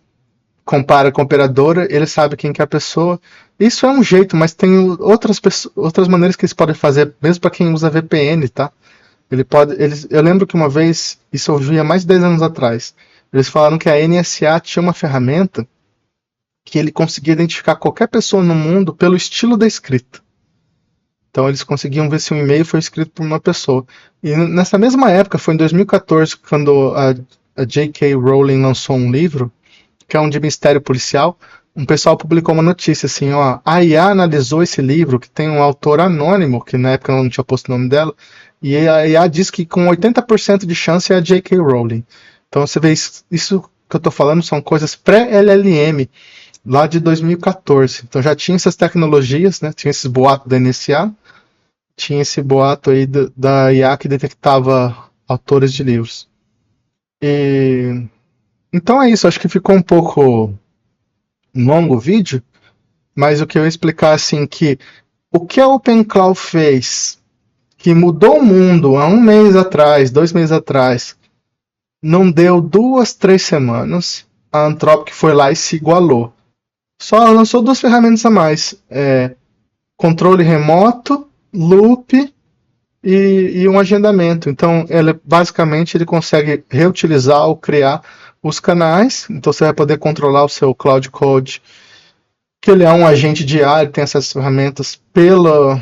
compara com a operadora, ele sabe quem que é a pessoa. Isso é um jeito, mas tem outras maneiras que eles podem fazer, mesmo para quem usa VPN, tá? Eu lembro que uma vez, isso eu vi há mais de 10 anos atrás, eles falaram que a NSA tinha uma ferramenta que ele conseguia identificar qualquer pessoa no mundo pelo estilo da escrita. Então eles conseguiam ver se um e-mail foi escrito por uma pessoa. E nessa mesma época, foi em 2014, quando a J.K. Rowling lançou um livro, que é um de mistério policial, um pessoal publicou uma notícia assim, a IA analisou esse livro, que tem um autor anônimo, que na época não tinha posto o nome dela, e a IA diz que com 80% de chance é a J.K. Rowling. Então você vê, isso que eu estou falando são coisas pré-LLM, lá de 2014. Então já tinha essas tecnologias, né? Tinha esses boatos da NSA, tinha esse boato aí da IA que detectava autores de livros. Então é isso, acho que ficou um pouco longo o vídeo, mas o que eu ia explicar assim que o que a OpenClaw fez, que mudou o mundo há 1 mês atrás, 2 meses atrás, não deu 2, 3 semanas, a Anthropic foi lá e se igualou. Só lançou 2 ferramentas a mais, controle remoto, loop e um agendamento. Então, basicamente, ele consegue reutilizar ou criar os canais. Então, você vai poder controlar o seu Cloud Code, que ele é um agente de IA, ele tem essas ferramentas pelo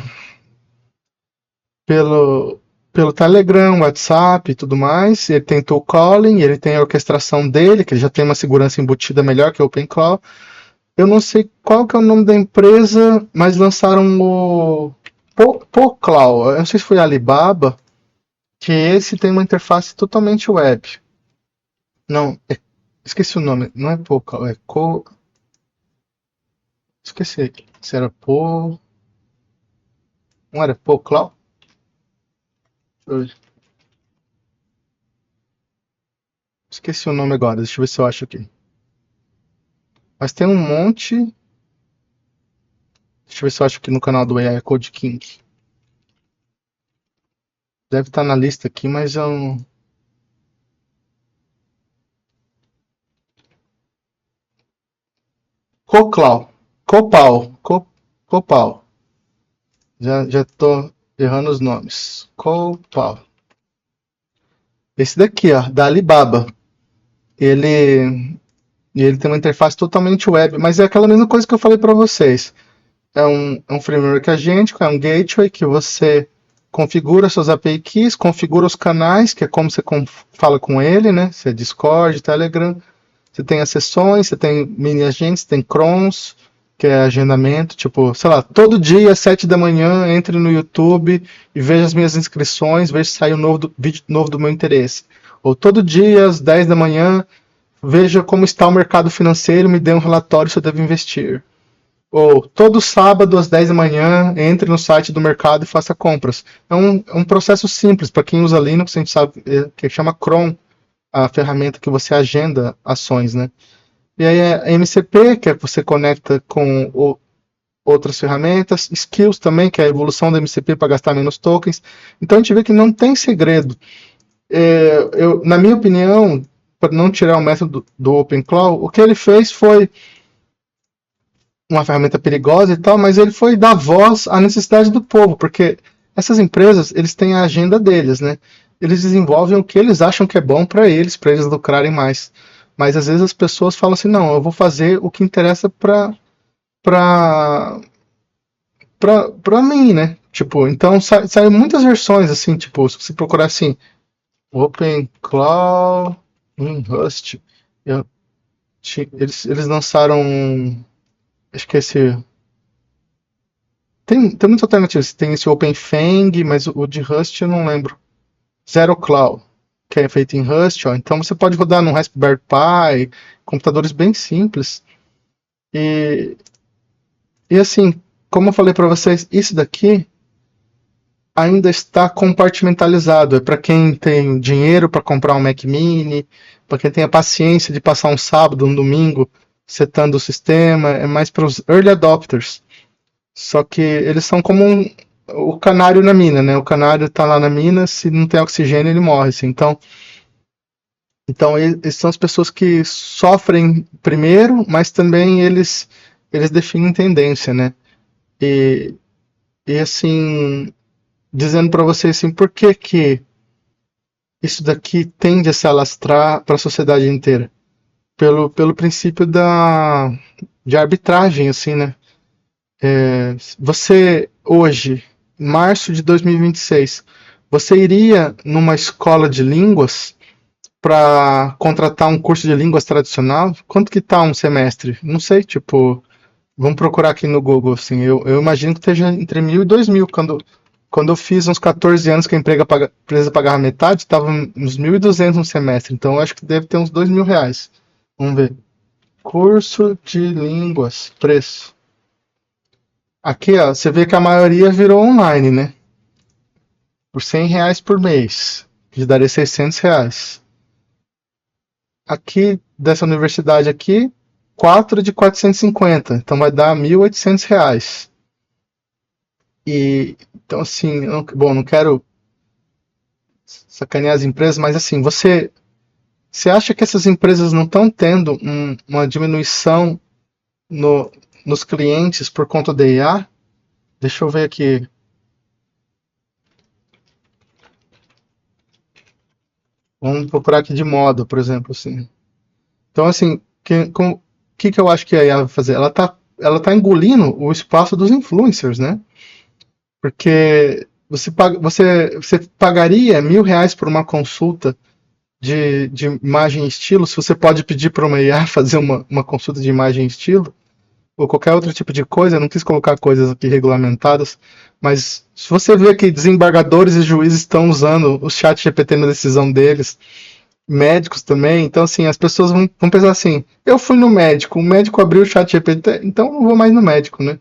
Telegram, WhatsApp e tudo mais. Ele tem tool calling, ele tem a orquestração dele, que ele já tem uma segurança embutida melhor que o OpenClaw. Eu não sei qual que é o nome da empresa, mas lançaram o Poclau. Eu não sei se foi a Alibaba, que esse tem uma interface totalmente web. Não, esqueci o nome. Não é Poclau, é Co. Esqueci. Se era Po. Não era Poclau? Esqueci o nome agora. Deixa eu ver se eu acho aqui. Mas tem um monte. Deixa eu ver se eu acho aqui no canal do AI Code King. Deve estar na lista aqui, mas eu não. Coclau. Copal. Já tô errando os nomes. Copal. Esse daqui, ó, da Alibaba. Ele tem uma interface totalmente web, mas é aquela mesma coisa que eu falei para vocês. É um framework agêntico, é um gateway que você configura suas API keys, configura os canais, que é como você fala com ele, né? Você é Discord, Telegram, você tem as sessões, você tem mini agentes, tem crons, que é agendamento, tipo, sei lá, todo dia às 7 da manhã entre no YouTube e veja as minhas inscrições, veja se sai um vídeo novo do meu interesse. Ou todo dia às 10 da manhã, veja como está o mercado financeiro e me dê um relatório se eu devo investir. Ou todo sábado às 10 da manhã, entre no site do mercado e faça compras. É um processo simples, para quem usa Linux, a gente sabe que chama cron, a ferramenta que você agenda ações, né? E aí é MCP, que é você conecta com outras ferramentas, skills também, que é a evolução da MCP para gastar menos tokens. Então a gente vê que não tem segredo. Na minha opinião, para não tirar o método do OpenClaw, o que ele fez foi uma ferramenta perigosa e tal, mas ele foi dar voz à necessidade do povo, porque essas empresas, eles têm a agenda deles, né? Eles desenvolvem o que eles acham que é bom para eles lucrarem mais. Mas às vezes as pessoas falam assim, não, eu vou fazer o que interessa para para mim, né? Tipo, então saem muitas versões assim, tipo, se você procurar assim, OpenClaw Rust, eu, eles lançaram, acho que esse tem muitas alternativas. Tem esse OpenFang, mas o de Rust eu não lembro. Zero Cloud, que é feito em Rust, ó. Então você pode rodar no Raspberry Pi, computadores bem simples. E, e assim, como eu falei para vocês, isso daqui ainda está compartimentalizado. É para quem tem dinheiro para comprar um Mac Mini, para quem tem a paciência de passar um sábado, um domingo setando o sistema. É mais para os early adopters. Só que eles são como o canário na mina, né? O canário tá lá na mina, se não tem oxigênio ele morre, assim. Então eles são as pessoas que sofrem primeiro, mas também eles definem tendência, né? E, e assim, dizendo para vocês assim, por que que isso daqui tende a se alastrar para a sociedade inteira? Pelo princípio de arbitragem, assim, né? Você hoje, março de 2026, você iria numa escola de línguas para contratar um curso de línguas tradicional? Quanto que tá um semestre? Não sei, tipo, vamos procurar aqui no Google, assim, eu imagino que esteja entre 1.000 e 2.000. Quando eu fiz uns 14 anos que a empresa pagava metade, estava uns 1.200 no semestre, então eu acho que deve ter uns R$ 2.000. Vamos ver. Curso de línguas, preço. Aqui, ó, você vê que a maioria virou online, né? Por R$ 100 por mês, que daria R$ 600. Aqui, dessa universidade aqui, 4 de 450, então vai dar R$ 1.800. Então assim, bom, não quero sacanear as empresas, mas assim, você acha que essas empresas não estão tendo uma diminuição nos clientes por conta da IA? Deixa eu ver aqui. Vamos procurar aqui de moda, por exemplo, assim. Então, assim, o que eu acho que a IA vai fazer? Ela tá engolindo o espaço dos influencers, né? Porque você pagaria R$ 1.000 por uma consulta de imagem e estilo, se você pode pedir para uma IA fazer uma consulta de imagem e estilo, ou qualquer outro tipo de coisa, eu não quis colocar coisas aqui regulamentadas, mas se você vê que desembargadores e juízes estão usando o chat GPT na decisão deles, médicos também, então assim, as pessoas vão pensar assim, eu fui no médico, o médico abriu o chat GPT, então não vou mais no médico, né?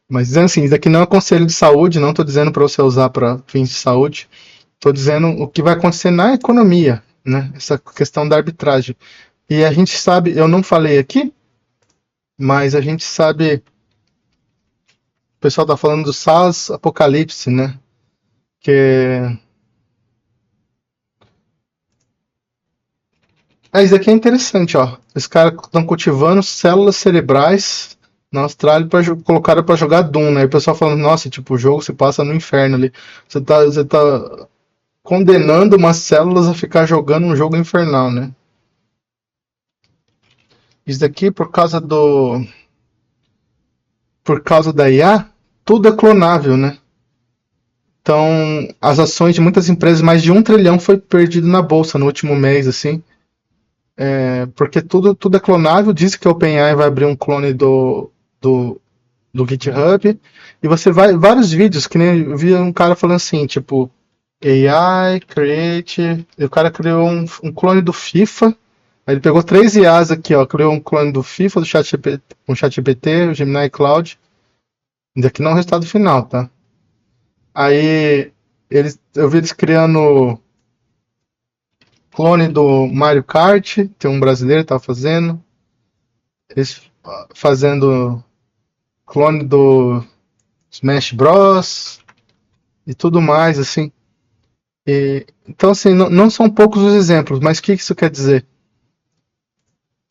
Mas dizendo assim, isso aqui não é conselho de saúde, não estou dizendo para você usar para fins de saúde, estou dizendo o que vai acontecer na economia, né? Essa questão da arbitragem. E a gente sabe, eu não falei aqui, mas a gente sabe, o pessoal está falando do SaaS Apocalipse, né? Que isso aqui é interessante, ó. Os caras estão cultivando células cerebrais na Austrália para colocaram para jogar Doom, né? E o pessoal falando, nossa, tipo, o jogo se passa no inferno ali. Você tá condenando umas células a ficar jogando um jogo infernal, né? Isso daqui por causa da IA, tudo é clonável, né? Então, as ações de muitas empresas, mais de 1 trilhão foi perdido na bolsa no último mês, assim, porque tudo é clonável. Diz que a OpenAI vai abrir um clone do, do GitHub, e você vai, vários vídeos, que nem eu vi um cara falando assim, tipo, AI, Create, e o cara criou um clone do FIFA. Aí ele pegou 3 IAs aqui, ó, criou um clone do FIFA, do ChatGPT, um ChatGPT, o Gemini Cloud. Ainda aqui não é o resultado final, tá? Aí eu vi eles criando clone do Mario Kart, tem um brasileiro que tava fazendo. Eles fazendo clone do Smash Bros. E tudo mais, assim. Então, assim, não são poucos os exemplos, mas o que isso quer dizer?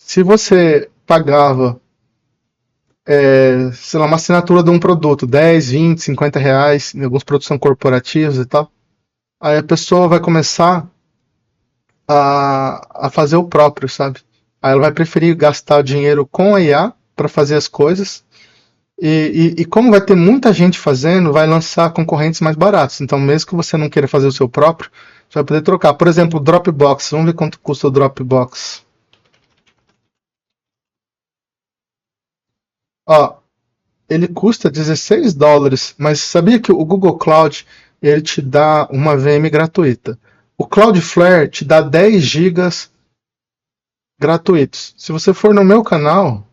Se você pagava, sei lá, uma assinatura de um produto, 10, 20, 50 reais, em alguns produtos são corporativos e tal, aí a pessoa vai começar a fazer o próprio, sabe? Aí ela vai preferir gastar o dinheiro com a IA para fazer as coisas. E como vai ter muita gente fazendo, vai lançar concorrentes mais baratos. Então, mesmo que você não queira fazer o seu próprio, você vai poder trocar. Por exemplo, o Dropbox. Vamos ver quanto custa o Dropbox. Ó, ele custa US$ 16, mas sabia que o Google Cloud ele te dá uma VM gratuita? O Cloudflare te dá 10 gigas gratuitos. Se você for no meu canal,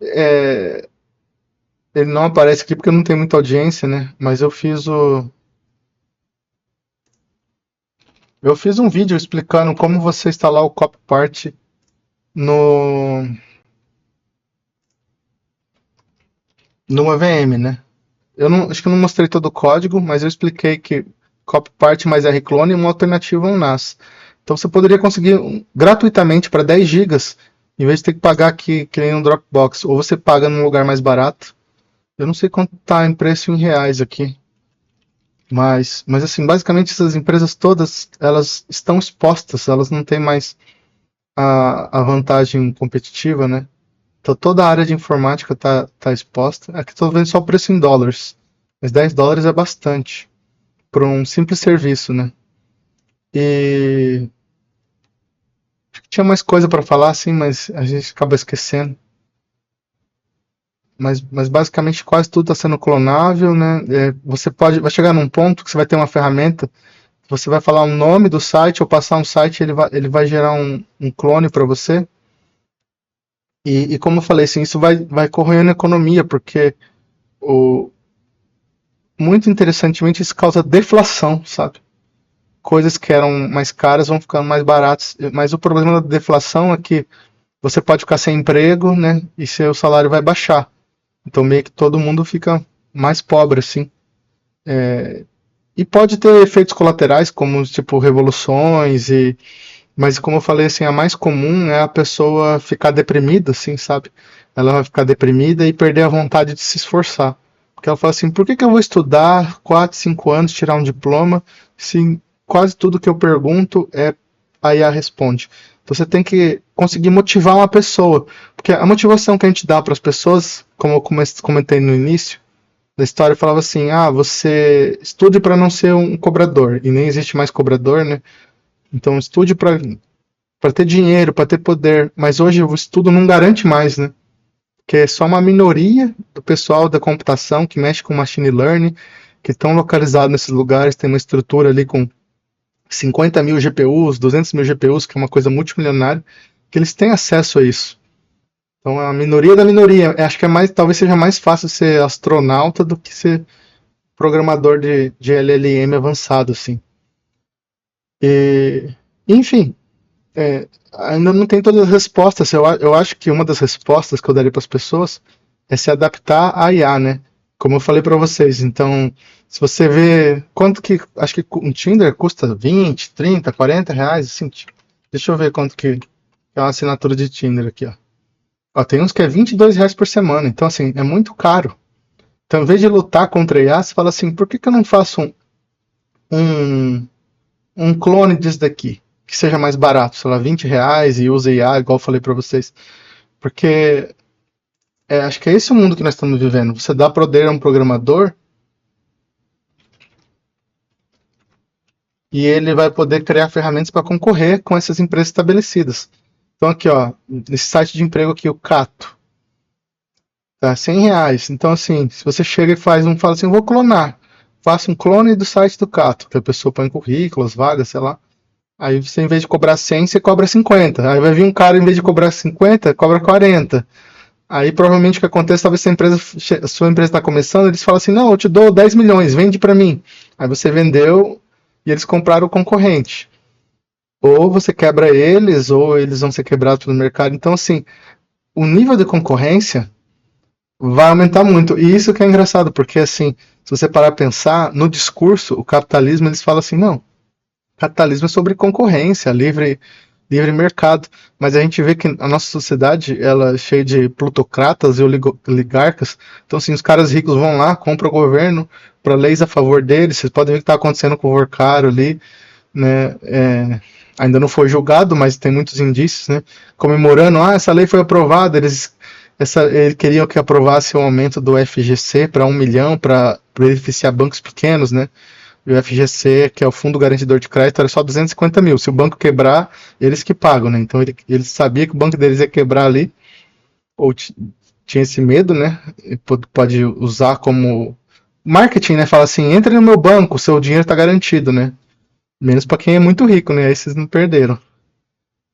é, ele não aparece aqui porque não tem muita audiência, né? Mas eu fiz um vídeo explicando como você instalar o Copypart no numa VM, né? Eu não, acho que eu não mostrei todo o código, mas eu expliquei que Copypart mais Rclone é uma alternativa ao NAS. Então você poderia conseguir gratuitamente para 10 gigas, em vez de ter que pagar aqui que nem no Dropbox, ou você paga num lugar mais barato. Eu não sei quanto está em preço em reais aqui, mas assim, basicamente essas empresas todas, elas estão expostas, elas não têm mais a vantagem competitiva, né? Então toda a área de informática tá exposta. Aqui estou vendo só o preço em dólares, mas US$ 10 é bastante para um simples serviço, né? E tinha mais coisa para falar, assim, mas a gente acaba esquecendo. Mas basicamente quase tudo está sendo clonável, né? Você vai chegar num ponto que você vai ter uma ferramenta, você vai falar o nome do site ou passar um site, ele vai gerar um clone para você. E como eu falei, assim, isso vai corroendo a economia, porque o, muito interessantemente isso causa deflação, sabe? Coisas que eram mais caras vão ficando mais baratas, mas o problema da deflação é que você pode ficar sem emprego, né? E seu salário vai baixar. Então meio que todo mundo fica mais pobre, assim. E pode ter efeitos colaterais, como tipo revoluções mas como eu falei, assim, a mais comum é a pessoa ficar deprimida, assim, sabe? Ela vai ficar deprimida e perder a vontade de se esforçar. Porque ela fala assim, por que eu vou estudar 4, 5 anos, tirar um diploma, se quase tudo que eu pergunto a IA responde. Então você tem que conseguir motivar uma pessoa. Porque a motivação que a gente dá para as pessoas, como eu comentei no início da história falava assim: ah, você estude para não ser um cobrador, e nem existe mais cobrador, né? Então estude para ter dinheiro, para ter poder, mas hoje o estudo não garante mais, né? Que é só uma minoria do pessoal da computação que mexe com machine learning, que estão localizados nesses lugares, tem uma estrutura ali com 50 mil GPUs, 200 mil GPUs, que é uma coisa multimilionária, que eles têm acesso a isso. Então a minoria da minoria, acho que talvez seja mais fácil ser astronauta do que ser programador de LLM avançado, assim. E, enfim, ainda não tem todas as respostas. Eu acho que uma das respostas que eu daria para as pessoas é se adaptar à IA, né? Como eu falei para vocês. Então, se você vê quanto que. Acho que um Tinder custa 20, 30, 40 reais. Assim, deixa eu ver quanto que é uma assinatura de Tinder aqui, ó. Ó, tem uns que é 22 reais por semana. Então, assim, é muito caro. Então, em vez de lutar contra a IA, você fala assim: por que eu não faço um, um clone disso daqui? Que seja mais barato, sei lá, 20 reais e use IA, igual eu falei para vocês. Porque acho que é esse o mundo que nós estamos vivendo. Você dá poder a um programador e ele vai poder criar ferramentas para concorrer com essas empresas estabelecidas. Então aqui, ó, nesse site de emprego aqui, o Cato, tá 100 reais. Então assim, se você chega e fala assim, vou clonar, faça um clone do site do Cato, que a pessoa põe currículos, vagas, sei lá. Aí você, em vez de cobrar 100, você cobra 50. Aí vai vir um cara, em vez de cobrar 50, cobra 40. Aí provavelmente o que acontece, talvez a sua empresa está começando, eles falam assim, não, eu te dou 10 milhões, vende para mim. Aí você vendeu e eles compraram o concorrente. Ou você quebra eles, ou eles vão ser quebrados pelo mercado. Então, assim, o nível de concorrência vai aumentar muito. E isso que é engraçado, porque assim, se você parar a pensar, no discurso, o capitalismo, eles falam assim, não, capitalismo é sobre concorrência, livre mercado, mas a gente vê que a nossa sociedade ela é cheia de plutocratas e oligarcas. Então, assim, os caras ricos vão lá, compram o governo para leis a favor deles. Vocês podem ver o que está acontecendo com o Vorcaro ali, né? Ainda não foi julgado, mas tem muitos indícios, né? Comemorando, essa lei foi aprovada. Eles queriam que aprovasse o aumento do FGC para 1 milhão para beneficiar bancos pequenos, né? E o FGC, que é o Fundo Garantidor de Crédito, era só 250 mil. Se o banco quebrar, eles que pagam, né? Então ele sabia que o banco deles ia quebrar ali, ou tinha esse medo, né? E pode usar como marketing, né? Fala assim, entre no meu banco, seu dinheiro está garantido, né? Menos para quem é muito rico, né? Aí vocês não perderam.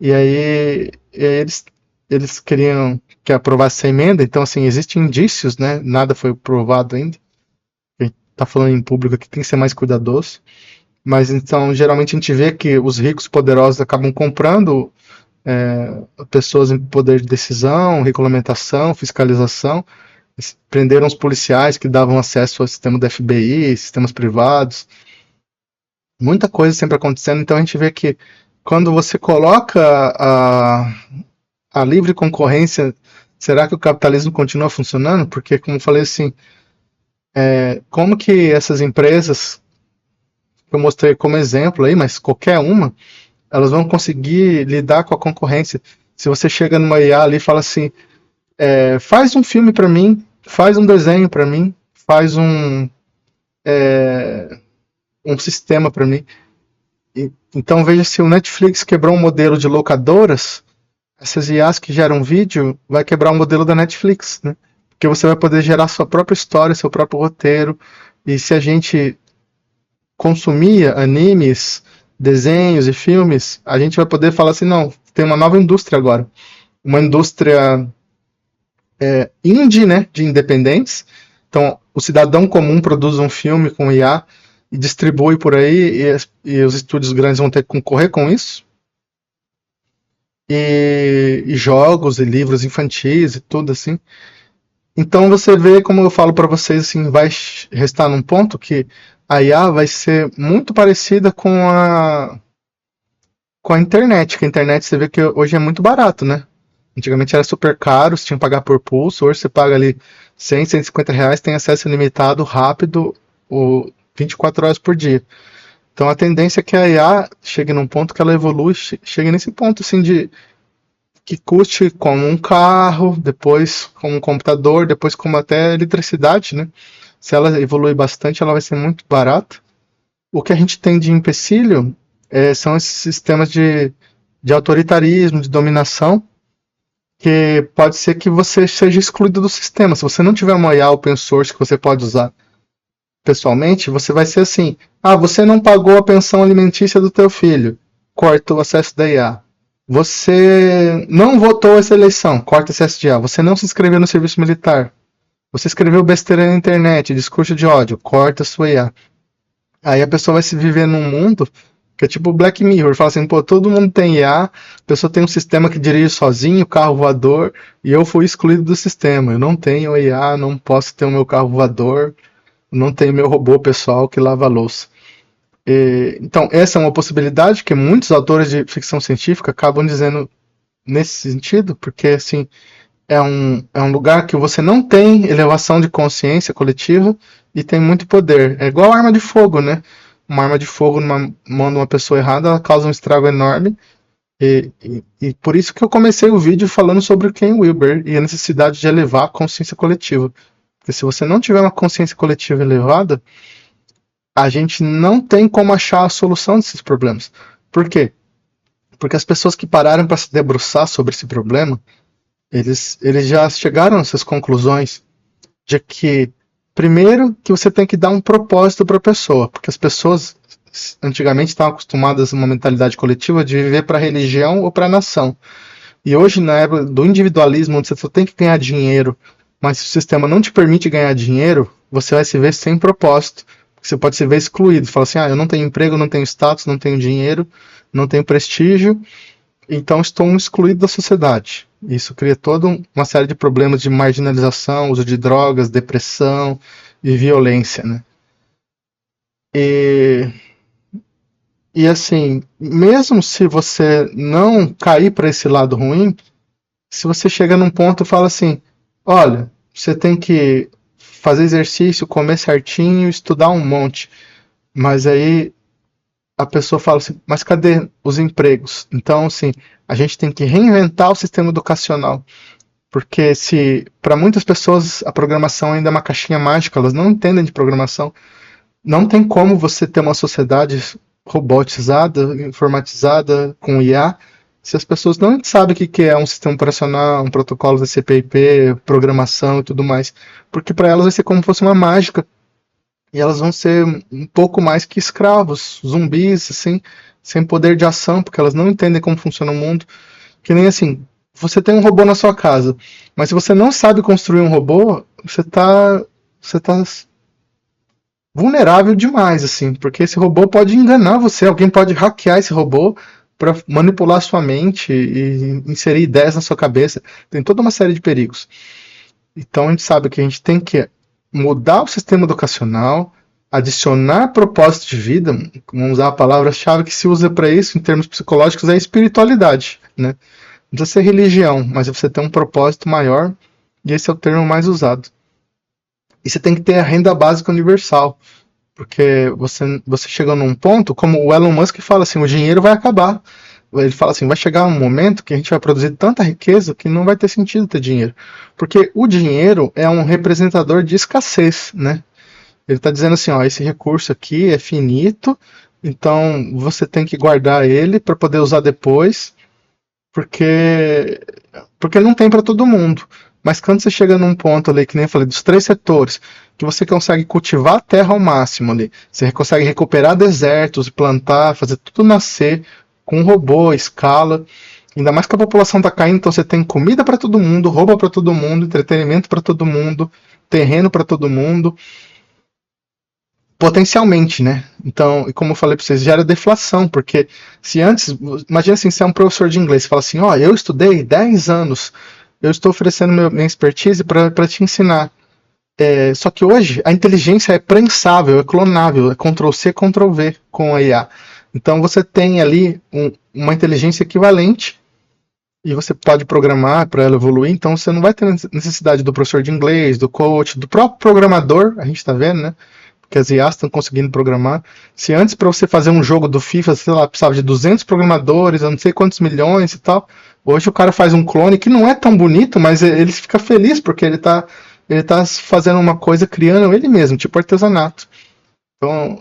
E aí eles queriam que aprovasse essa emenda, então assim, existem indícios, né? Nada foi provado ainda. A gente tá falando em público aqui, tem que ser mais cuidadoso. Mas então, geralmente a gente vê que os ricos poderosos acabam comprando pessoas em poder de decisão, regulamentação, fiscalização. Eles prenderam os policiais que davam acesso ao sistema do FBI, sistemas privados. Muita coisa sempre acontecendo. Então a gente vê que quando você coloca a livre concorrência, será que o capitalismo continua funcionando? Porque, como eu falei assim, como que essas empresas que eu mostrei como exemplo aí, mas qualquer uma, elas vão conseguir lidar com a concorrência. Se você chega numa IA ali e fala assim, faz um filme para mim, faz um desenho para mim, faz um sistema para mim. Então veja, se o Netflix quebrou um modelo de locadoras, essas IAs que geram vídeo vai quebrar o modelo da Netflix, né? Porque você vai poder gerar sua própria história, seu próprio roteiro. E se a gente consumia animes, desenhos e filmes, a gente vai poder falar assim, não, tem uma nova indústria agora. Uma indústria indie, né, de independentes. Então, o cidadão comum produz um filme com IA e distribui por aí, e os estúdios grandes vão ter que concorrer com isso. E jogos e livros infantis e tudo assim. Então você vê, como eu falo para vocês, assim, vai restar num ponto que a IA vai ser muito parecida com a internet, que a internet você vê que hoje é muito barato, né? Antigamente era super caro, você tinha que pagar por pulso, hoje você paga ali 100, 150 reais, tem acesso ilimitado, rápido, 24 horas por dia. Então a tendência é que a IA chegue num ponto que ela evolui, chegue nesse ponto assim de que custe como um carro, depois como um computador, depois como até eletricidade, né? se ela evoluir bastante, ela vai ser muito barata. O que a gente tem de empecilho são esses sistemas de autoritarismo, de dominação, que pode ser que você seja excluído do sistema. Se você não tiver uma IA open source que você pode usar pessoalmente, você vai ser assim: ah, você não pagou a pensão alimentícia do teu filho, corta o acesso da IA. Você não votou essa eleição, corta esse acesso de IA. Você não se inscreveu no serviço militar, você escreveu besteira na internet, discurso de ódio, corta a sua IA. Aí a pessoa vai se viver num mundo que é tipo Black Mirror, fala assim, pô, todo mundo tem IA, a pessoa tem um sistema que dirige sozinho, carro voador, e eu fui excluído do sistema. Eu não tenho IA, não posso ter o meu carro voador, não tenho meu robô pessoal que lava a louça. Então, essa é uma possibilidade que muitos autores de ficção científica acabam dizendo nesse sentido, porque assim, é um lugar que você não tem elevação de consciência coletiva e tem muito poder. É igual arma de fogo, né? Uma arma de fogo numa mão de uma pessoa errada, ela causa um estrago enorme. E por isso que eu comecei o vídeo falando sobre o Ken Wilber e a necessidade de elevar a consciência coletiva. Porque se você não tiver uma consciência coletiva elevada, a gente não tem como achar a solução desses problemas. Por quê? Porque as pessoas que pararam para se debruçar sobre esse problema, eles já chegaram a essas conclusões de que, primeiro, que você tem que dar um propósito para a pessoa, porque as pessoas antigamente estavam acostumadas a uma mentalidade coletiva de viver para a religião ou para a nação. E hoje, na época do individualismo, onde você só tem que ganhar dinheiro, mas se o sistema não te permite ganhar dinheiro, você vai se ver sem propósito. Você pode se ver excluído. Fala assim, eu não tenho emprego, não tenho status, não tenho dinheiro, não tenho prestígio, então estou excluído da sociedade. Isso cria toda uma série de problemas de marginalização, uso de drogas, depressão e violência, né? E assim, mesmo se você não cair para esse lado ruim, se você chega num ponto e fala assim, olha, você tem que fazer exercício, comer certinho, estudar um monte, mas aí a pessoa fala assim, mas cadê os empregos? Então, assim, a gente tem que reinventar o sistema educacional, porque se para muitas pessoas a programação ainda é uma caixinha mágica, elas não entendem de programação, não tem como você ter uma sociedade robotizada, informatizada, com IA, se as pessoas não sabem o que é um sistema operacional, um protocolo TCP/IP, programação e tudo mais, porque para elas vai ser como se fosse uma mágica, e elas vão ser um pouco mais que escravos, zumbis, assim, sem poder de ação, porque elas não entendem como funciona o mundo. Que nem assim, você tem um robô na sua casa, mas se você não sabe construir um robô, você tá vulnerável demais, assim, porque esse robô pode enganar você, alguém pode hackear esse robô para manipular sua mente e inserir ideias na sua cabeça. Tem toda uma série de perigos. Então a gente sabe que a gente tem que mudar o sistema educacional, adicionar propósito de vida, vamos usar a palavra-chave que se usa para isso em termos psicológicos, é espiritualidade, né? Não precisa ser religião, mas você tem um propósito maior, e esse é o termo mais usado. E você tem que ter a renda básica universal, porque você chega num ponto, como o Elon Musk fala assim, o dinheiro vai acabar. Ele fala assim, vai chegar um momento que a gente vai produzir tanta riqueza que não vai ter sentido ter dinheiro. Porque o dinheiro é um representador de escassez, né? Ele está dizendo assim, esse recurso aqui é finito, então você tem que guardar ele para poder usar depois, porque não tem para todo mundo. Mas quando você chega num ponto ali, que nem eu falei, dos 3 setores, que você consegue cultivar a terra ao máximo ali, você consegue recuperar desertos, plantar, fazer tudo nascer com um robô, escala, ainda mais que a população está caindo, então você tem comida para todo mundo, roupa para todo mundo, entretenimento para todo mundo, terreno para todo mundo, potencialmente, né? Então, e como eu falei para vocês, gera deflação, porque se antes, imagina assim, você é um professor de inglês, você fala assim, eu estudei 10 anos, eu estou oferecendo minha expertise para te ensinar. Só que hoje a inteligência é prensável, é clonável, é Ctrl+C, Ctrl+V com a IA. Então você tem ali uma inteligência equivalente e você pode programar para ela evoluir, então você não vai ter necessidade do professor de inglês, do coach, do próprio programador, a gente está vendo, né? Porque as IAs estão conseguindo programar. Se antes para você fazer um jogo do FIFA, sei lá, precisava de 200 programadores, eu não sei quantos milhões e tal, hoje o cara faz um clone que não é tão bonito, mas ele fica feliz porque ele está ele está fazendo uma coisa, criando ele mesmo, tipo artesanato.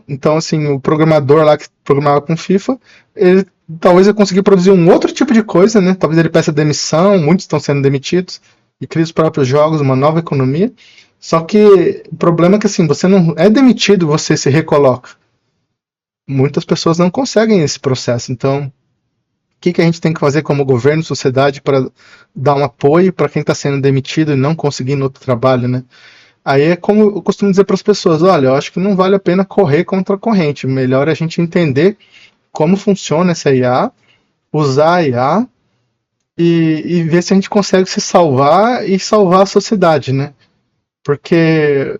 Então, assim, o programador lá que programava com FIFA, ele talvez ele conseguir produzir um outro tipo de coisa, né? Talvez ele peça demissão, muitos estão sendo demitidos, e cria os próprios jogos, uma nova economia. Só que o problema é que assim, você não é demitido, você se recoloca. Muitas pessoas não conseguem esse processo. Então, o que a gente tem que fazer como governo, sociedade, para dar um apoio para quem está sendo demitido e não conseguindo outro trabalho, né? Aí é como eu costumo dizer para as pessoas: olha, eu acho que não vale a pena correr contra a corrente. Melhor é a gente entender como funciona essa IA, usar a IA e ver se a gente consegue se salvar e salvar a sociedade, né? Porque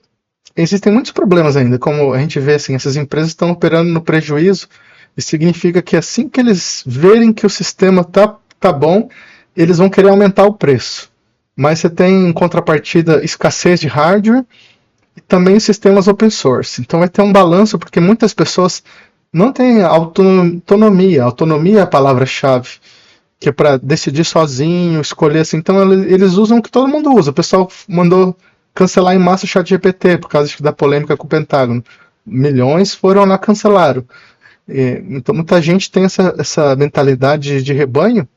existem muitos problemas ainda, como a gente vê assim, essas empresas estão operando no prejuízo, e significa que assim que eles verem que o sistema tá bom, eles vão querer aumentar o preço. Mas você tem em contrapartida escassez de hardware e também sistemas open source. Então vai ter um balanço, porque muitas pessoas não têm autonomia. Autonomia é a palavra-chave, que é para decidir sozinho, escolher assim. Então eles usam o que todo mundo usa. O pessoal mandou cancelar em massa o chat GPT por causa da polêmica com o Pentágono. Milhões foram lá cancelaram. Então muita gente tem essa mentalidade de rebanho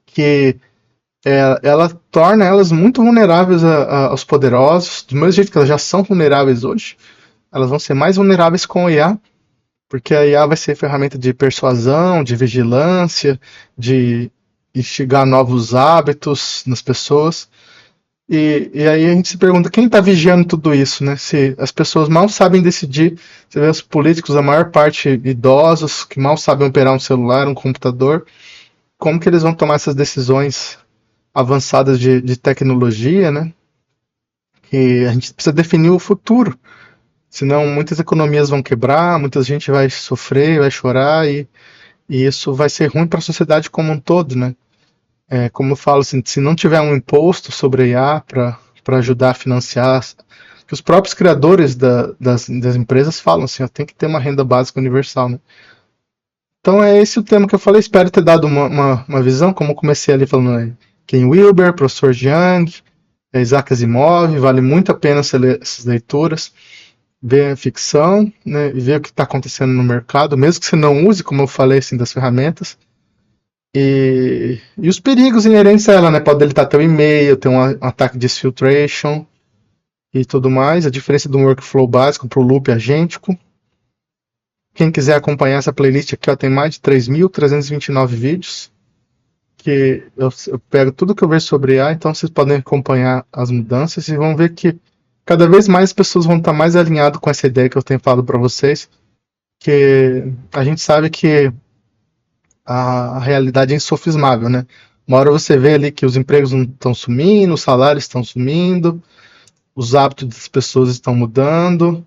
que ela torna elas muito vulneráveis aos poderosos, do mesmo jeito que elas já são vulneráveis hoje, elas vão ser mais vulneráveis com o IA, porque a IA vai ser ferramenta de persuasão, de vigilância, de instigar novos hábitos nas pessoas. E aí a gente se pergunta quem está vigiando tudo isso, né? Se as pessoas mal sabem decidir, você vê os políticos, a maior parte idosos, que mal sabem operar um celular, um computador, como que eles vão tomar essas decisões avançadas de tecnologia, né? Que a gente precisa definir o futuro, senão muitas economias vão quebrar, muita gente vai sofrer, vai chorar e isso vai ser ruim para a sociedade como um todo, né? Como eu falo, assim, se não tiver um imposto sobre a IA para ajudar a financiar, que os próprios criadores das empresas falam assim, ó, tem que ter uma renda básica universal, né? Então é esse o tema que eu falei, espero ter dado uma visão, como eu comecei ali falando aí. Ken Wilber, professor Jiang, Isaac Asimov, vale muito a pena essas leituras, ver a ficção, né, e ver o que está acontecendo no mercado, mesmo que você não use, como eu falei, assim, das ferramentas, e os perigos inerentes a ela, né? Pode deletar teu e-mail, ter um ataque de exfiltration e tudo mais. A diferença de um workflow básico para o loop agêntico. Quem quiser acompanhar essa playlist aqui, ó, tem mais de 3.329 vídeos. Que eu pego tudo que eu vejo sobre IA, então vocês podem acompanhar as mudanças e vão ver que cada vez mais as pessoas vão estar mais alinhadas com essa ideia que eu tenho falado para vocês. Que a gente sabe que a realidade é insofismável, né? Uma hora você vê ali que os empregos não estão sumindo, os salários estão sumindo, os hábitos das pessoas estão mudando,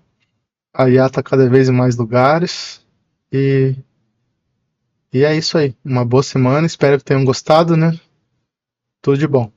a IA está cada vez em mais lugares e, e é isso aí. Uma boa semana, espero que tenham gostado, né? Tudo de bom.